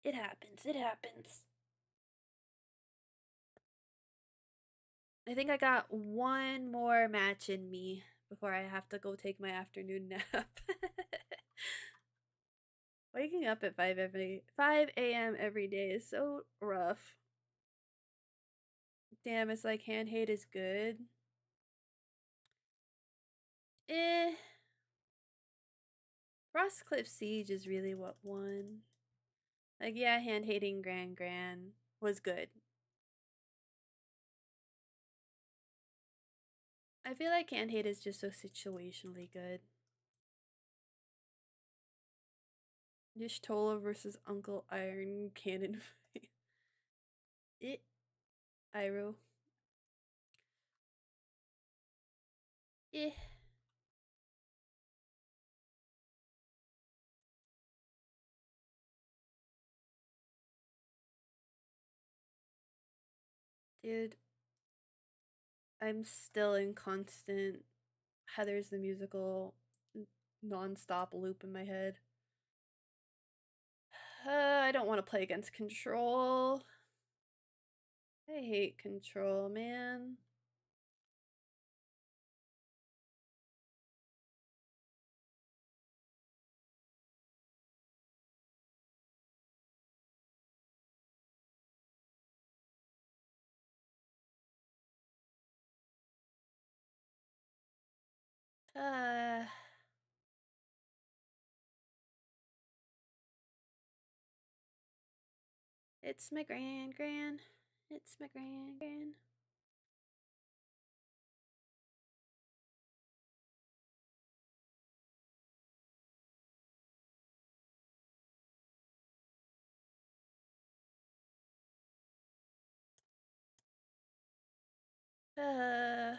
It happens. It happens. I think I got one more match in me before I have to go take my afternoon nap. Waking up at 5 a.m. every day is so rough. Damn, it's like hand hate is good. Eh. Frostcliff Siege is really what won. Like, yeah, hand hating gran-gran was good. I feel like hand hate is just so situationally good. Y'shtola versus Uncle Iron Cannon. It. Iroh. Eh. Dude, I'm still in constant Heather's the Musical non-stop loop in my head. I don't want to play against Control. I hate Control, man. Uh, it's my gran-gran. It's my gran-gran. Uh,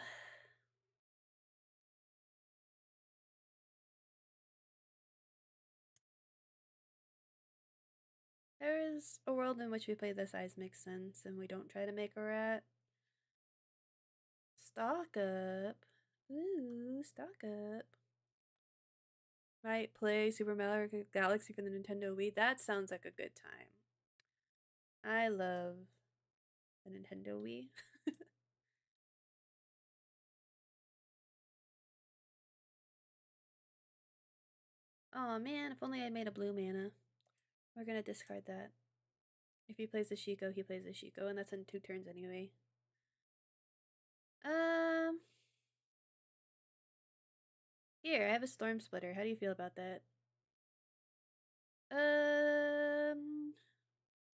there is a world in which we play the seismic sense and we don't try to make a rat. Stock up. Ooh, stock up. Might play Super Mario Galaxy for the Nintendo Wii. That sounds like a good time. I love the Nintendo Wii. Oh man, if only I made a blue mana. We're gonna discard that. If he plays the Shiko, he plays the Shiko, and that's in 2 turns anyway. Um, Here, I have a Storm Splitter. How do you feel about that?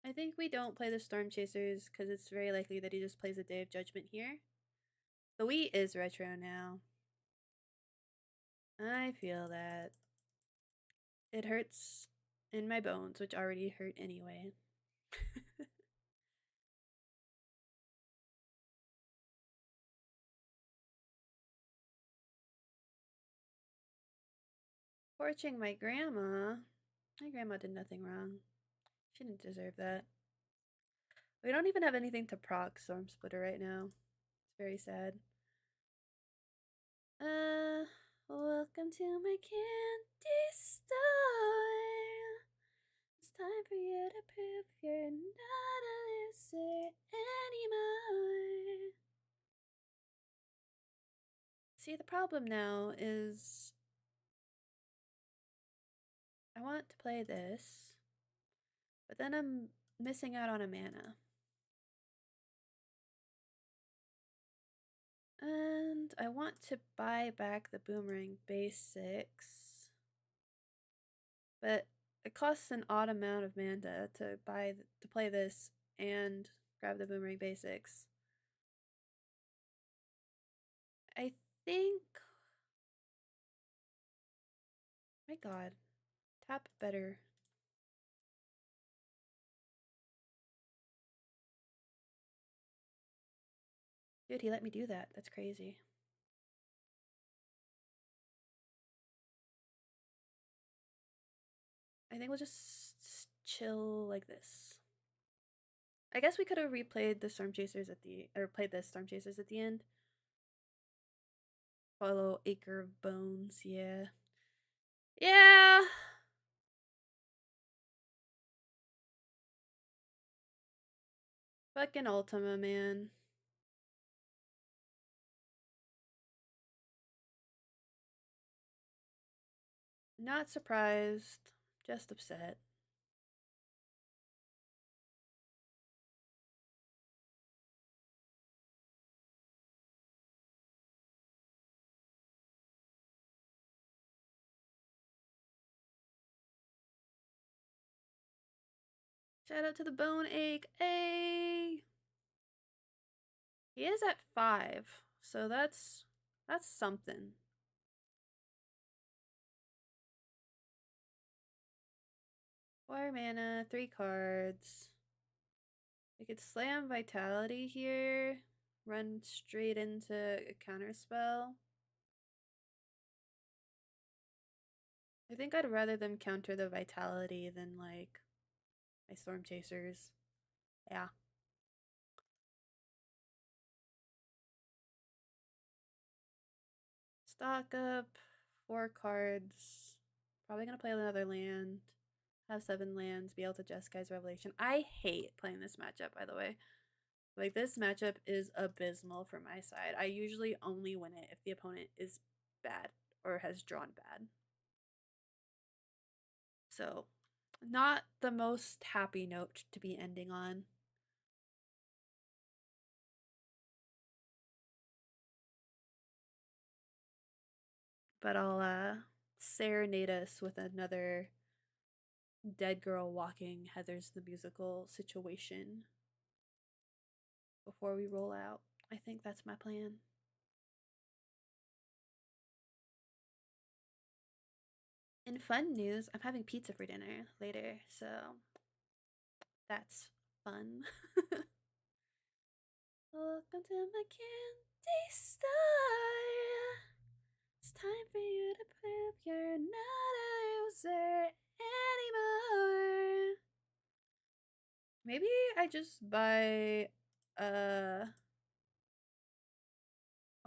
I think we don't play the Storm Chasers because it's very likely that he just plays a Day of Judgment here. The Wii is retro now. I feel that. It hurts in my bones, which already hurt anyway. Torching my grandma. My grandma did nothing wrong. She didn't deserve that. We don't even have anything to proc Storm Splitter right now. It's very sad. Welcome to my candy store. It's time for you to prove you're not a loser anymore. See, the problem now is I want to play this, but then I'm missing out on a mana. And I want to buy back the Boomerang Basics, but it costs an odd amount of mana to play this and grab the Boomerang Basics. I think. My God, tap better. Dude, he let me do that. That's crazy. I think we'll just chill like this. I guess we could have replayed the Storm Chasers at the or played the Storm Chasers at the end. Follow Acre of Bones, yeah. Yeah. Fucking Ultima, man. Not surprised, just upset. Shout out to the Bone Ache. Hey. He is at 5, so that's something. 4 mana, 3 cards. We could slam Vitality here, run straight into a counterspell. I think I'd rather them counter the Vitality than like my Storm Chasers. Yeah. Stock up, 4 cards. Probably gonna play another land. Have 7 lands, be able to Jeskai Revelation. I hate playing this matchup, by the way. Like, this matchup is abysmal for my side. I usually only win it if the opponent is bad or has drawn bad. So, not the most happy note to be ending on. But I'll serenade us with another dead girl walking Heather's the Musical situation before we roll out. I think that's my plan. In fun news, I'm having pizza for dinner later, so that's fun. Welcome to my candy store. It's time for you to prove you're not a loser anymore. Maybe I just buy oh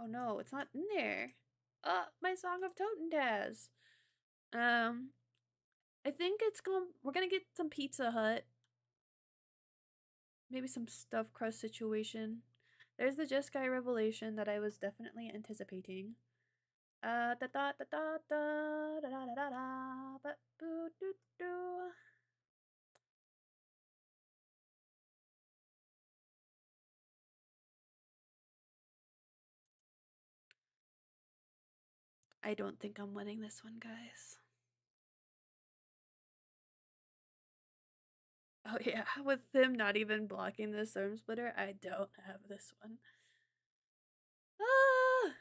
no, it's not in there. My Song of Totentaz. I think we're gonna get some Pizza Hut. Maybe some stuffed crust situation. There's the Jeskai Revelation that I was definitely anticipating. Da da da da da da da da da da but boo doo doo. I don't think I'm winning this one, guys. Oh yeah, with him not even blocking the Storm Splitter, I don't have this one. Ah!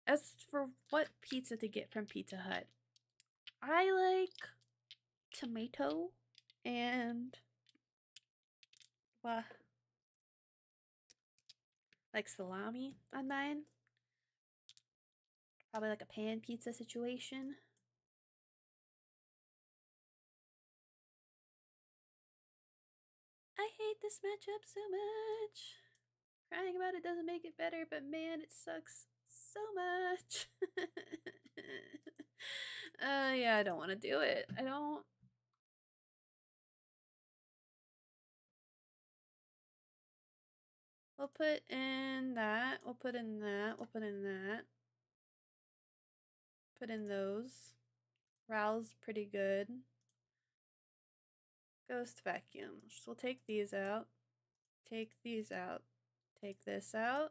As for what pizza to get from Pizza Hut, I like tomato and well, like salami on mine. Probably like a pan pizza situation. I hate this matchup so much. Crying about it doesn't make it better, but man, it sucks so much. Yeah, I don't want to do it. I don't. We'll put in that. We'll put in that. We'll put in that. Put in those. Row's pretty good. Ghost vacuums. We'll take these out. Take these out. Take this out.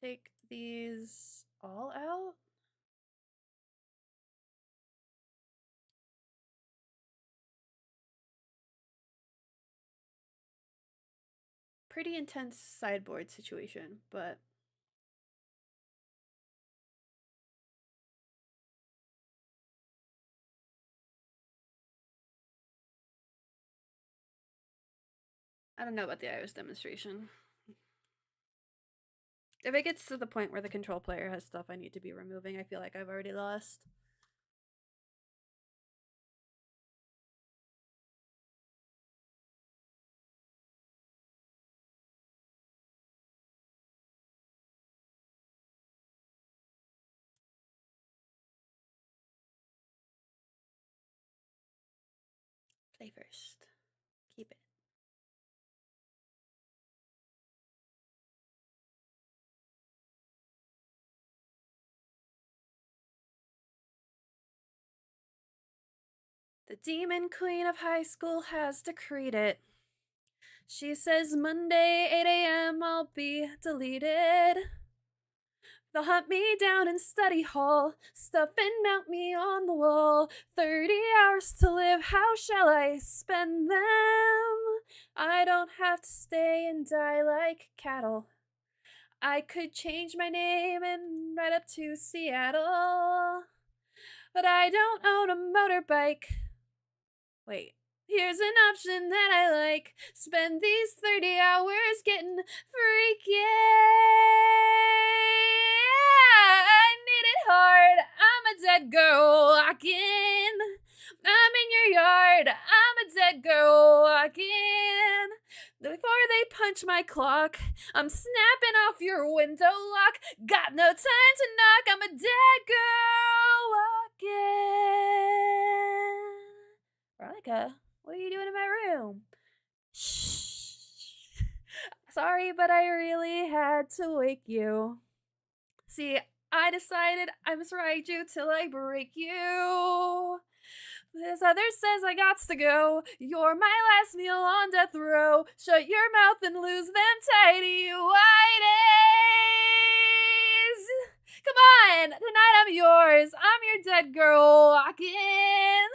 Take these all out. Pretty intense sideboard situation, but I don't know about the Iris demonstration. If it gets to the point where the control player has stuff I need to be removing, I feel like I've already lost. Stay first. Keep it. The demon queen of high school has decreed it. She says Monday, 8 a.m., I'll be deleted. They'll hunt me down in study hall, stuff and mount me on the wall. 30 hours to live, how shall I spend them? I don't have to stay and die like cattle. I could change my name and ride up to Seattle. But I don't own a motorbike. Wait. Here's an option that I like. Spend these 30 hours getting freaky. I need it hard. I'm a dead girl walking. I'm in your yard. I'm a dead girl walking. Before they punch my clock, I'm snapping off your window lock. Got no time to knock. I'm a dead girl walking. Veronica, what are you doing in my room? Shh. Sorry, but I really had to wake you. See, I decided I must ride you till I break you. This other says I gots to go. You're my last meal on death row. Shut your mouth and lose them tidy whities. Come on, tonight I'm yours. I'm your dead girl walking.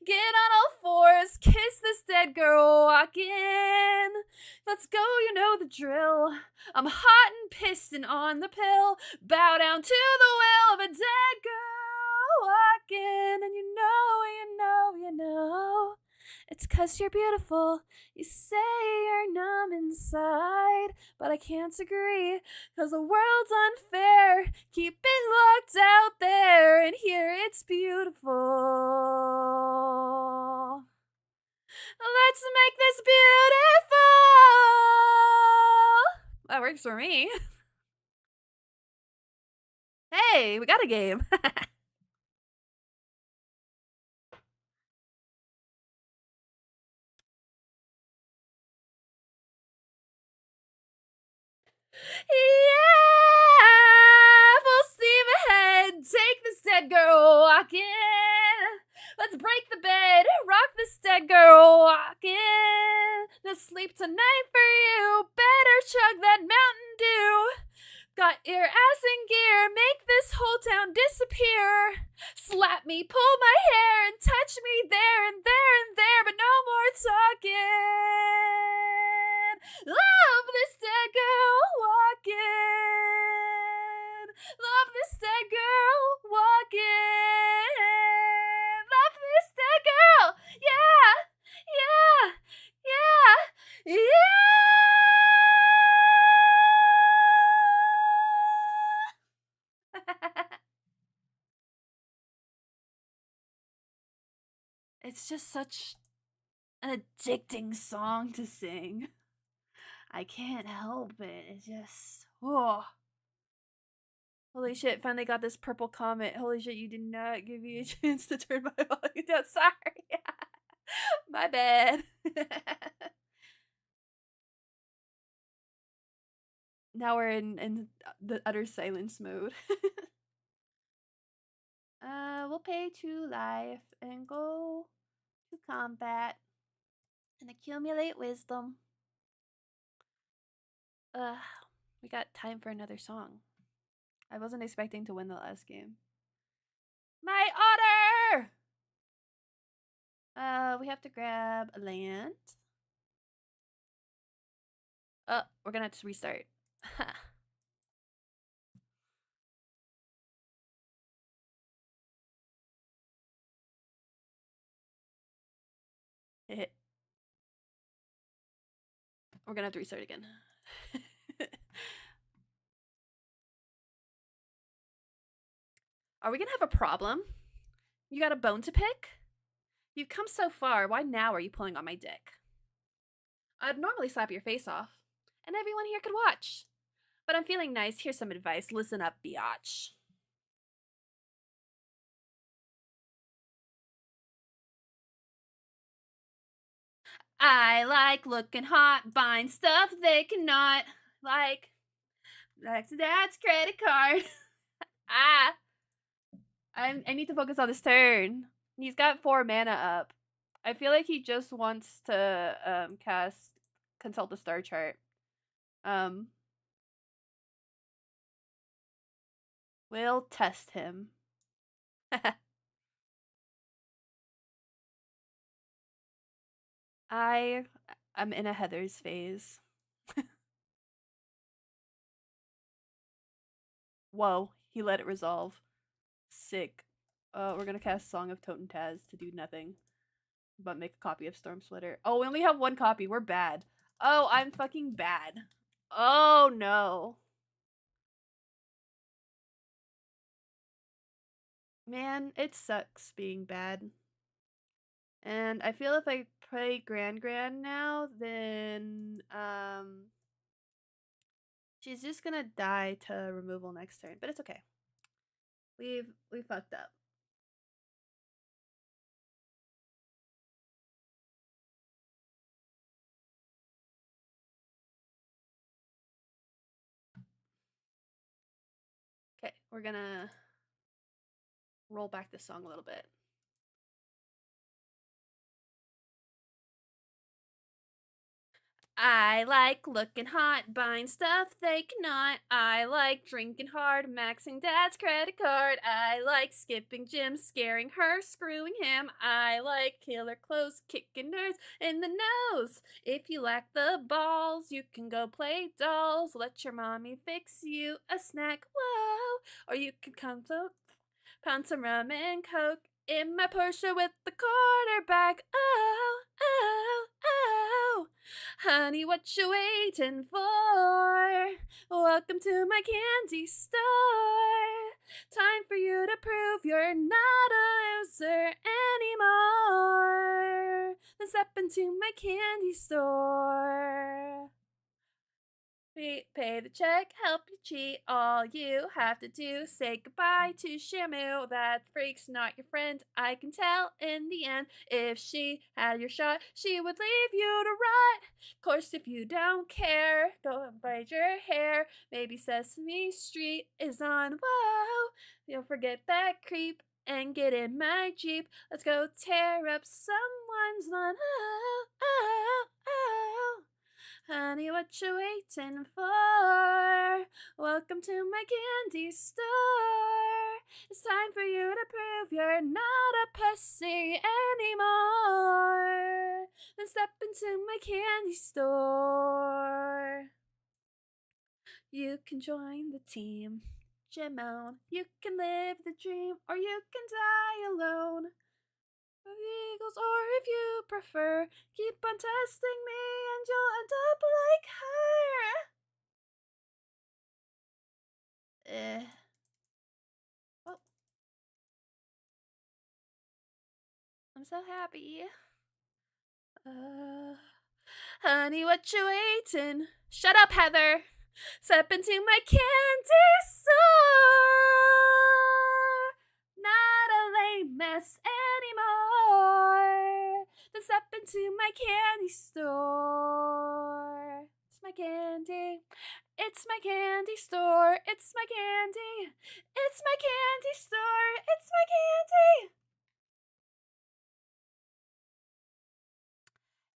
Get on all fours, kiss this dead girl walking. Let's go, you know the drill. I'm hot and pissed and on the pill. Bow down to the will of a dead girl walking. And you know, it's 'cause you're beautiful. You say you're numb inside, but I can't agree, 'cause the world's unfair. Keep it locked out there, and here it's beautiful. Let's make this beautiful. That works for me. Hey, we got a game. Yeah, full steam ahead. Take this dead girl walking. Let's break the bed, rock this dead girl walking. No sleep tonight for you. Better chug that Mountain Dew. Got your ass in gear, make this whole town disappear. Slap me, pull my hair, and touch me there and there and there, but no more talking. Love this dead girl walking. Love this dead girl walking. Love this dead girl. Yeah, yeah, yeah, yeah. It's just such an addicting song to sing. I can't help it. It's just, oh. Holy shit, finally got this purple comment. Holy shit, you did not give me a chance to turn my volume down. Sorry. My bad. Now we're in the utter silence mode. We'll pay 2 life and go to combat and accumulate wisdom. We got time for another song. I wasn't expecting to win the last game. My otter! We have to grab a land. Oh, we're gonna have to restart. We're gonna have to restart again. Are we gonna have a problem? You got a bone to pick? You've come so far, why now are you pulling on my dick? I'd normally slap your face off, and everyone here could watch. But I'm feeling nice, here's some advice, listen up, biatch. I like looking hot, buying stuff they cannot. Like, that's dad's credit card. ah, I need to focus on this turn. He's got 4 mana up. I feel like he just wants to cast Consult the Star Chart. Um, we'll test him. I'm in a Heather's phase. Whoa, he let it resolve. Sick. We're gonna cast Song of Toten Taz to do nothing but make a copy of Storm Splitter. Oh, we only have 1 copy. We're bad. Oh, I'm fucking bad. Oh no. Man, it sucks being bad. And I feel if I play gran-gran now, then she's just gonna die to removal next turn. But it's okay. We fucked up. Okay, we're gonna roll back this song a little bit. I like looking hot, buying stuff they cannot. I like drinking hard, maxing dad's credit card. I like skipping gym, scaring her, screwing him. I like killer clothes, kicking nerds in the nose. If you lack the balls, you can go play dolls. Let your mommy fix you a snack, whoa. Or you can come to pound some rum and coke in my Porsche with the quarterback. Oh, oh, oh. Honey, what you waiting for? Welcome to my candy store. Time for you to prove you're not a loser anymore. Then step into my candy store. Pay the check, help you cheat. All you have to do, say goodbye to Shamu. That freak's not your friend. I can tell in the end. If she had your shot, she would leave you to rot. Course, if you don't care, go braid your hair. Maybe Sesame Street is on. Whoa, you'll forget that creep and get in my Jeep. Let's go tear up someone's lawn. Oh, oh, oh. Honey, what you waiting for? Welcome to my candy store. It's time for you to prove you're not a pussy anymore. Then step into my candy store. You can join the team. Jimon, you can live the dream, or you can die alone. Eagles, or if you prefer, keep on testing me and you'll end up like her. Oh, I'm so happy. Honey, what you waiting? Shut up, Heather. Step into my candy store. Not a lame mess anymore. Then step into my candy store. It's my candy. It's my candy store. It's my candy. It's my candy store. It's my candy.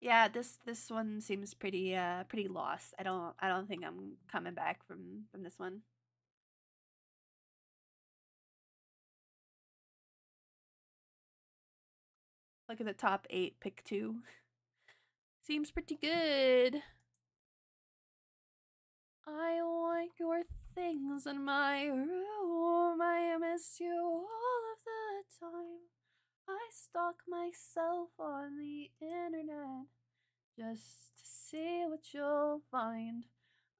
Yeah, this one seems pretty lost. I don't think I'm coming back from this one. Look at the top 8, pick 2. Seems pretty good. I want your things in my room. I miss you all of the time. I stalk myself on the internet just to see what you'll find.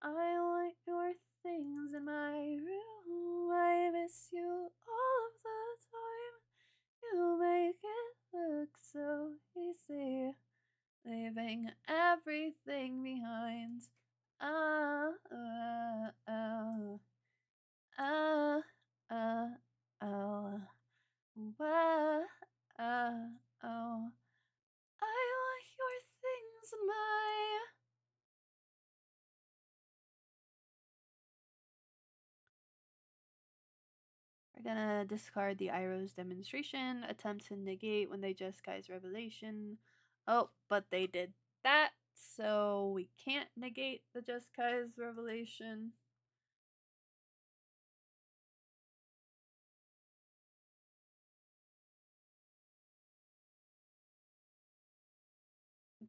I want your things in my room. I miss you all of the time. You make it look so easy, leaving everything behind. Oh, oh, oh, oh, oh, oh, oh, oh, oh. I want your things We're gonna discard the Iroh's demonstration, attempt to negate when they just guy's revelation. Oh, but they did that, so we can't negate the just guy's revelation.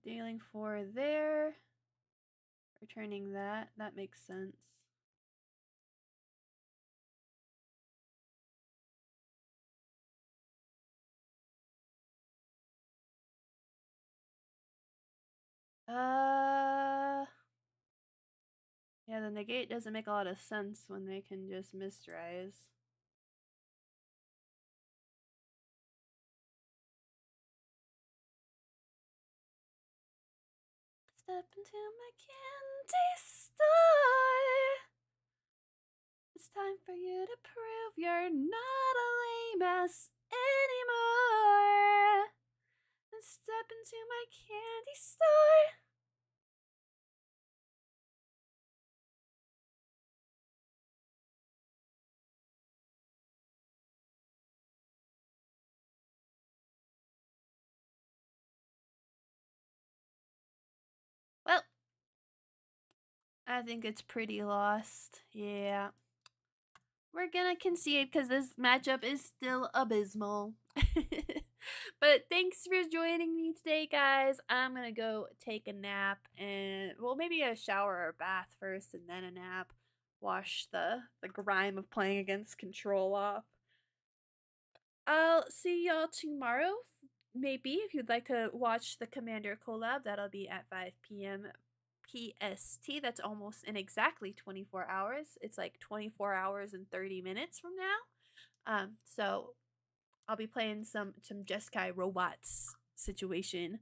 Dealing 4 there. Returning that. That makes sense. Yeah, the negate doesn't make a lot of sense when they can just misrise. Step into my candy store. It's time for you to prove you're not a lame ass anymore. And step into my candy store. Well, I think it's pretty lost. Yeah. We're gonna concede because this matchup is still abysmal. But thanks for joining me today, guys. I'm gonna go take a nap and, well, maybe a shower or bath first and then a nap. Wash the grime of playing against control off. I'll see y'all tomorrow. Maybe if you'd like to watch the Commander collab, that'll be at 5 p.m. PST. That's almost in exactly 24 hours. It's like 24 hours and 30 minutes from now. So I'll be playing some Jeskai robots situation.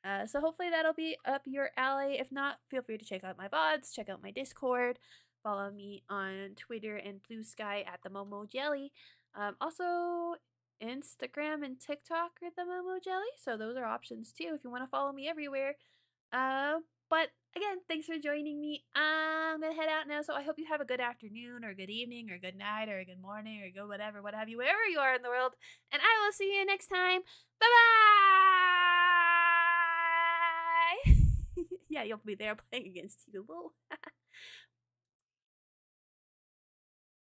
So hopefully that'll be up your alley. If not, feel free to check out my VODs, check out my Discord, follow me on Twitter and Blue Sky at the Momo Jelly. Also, Instagram and TikTok are the Momo Jelly. So those are options too if you want to follow me everywhere. But again, thanks for joining me. I'm gonna head out now, so I hope you have a good afternoon or good evening or good night or good morning or good whatever, what have you, wherever you are in the world. And I will see you next time. Bye bye. Yeah, you'll be there playing against you.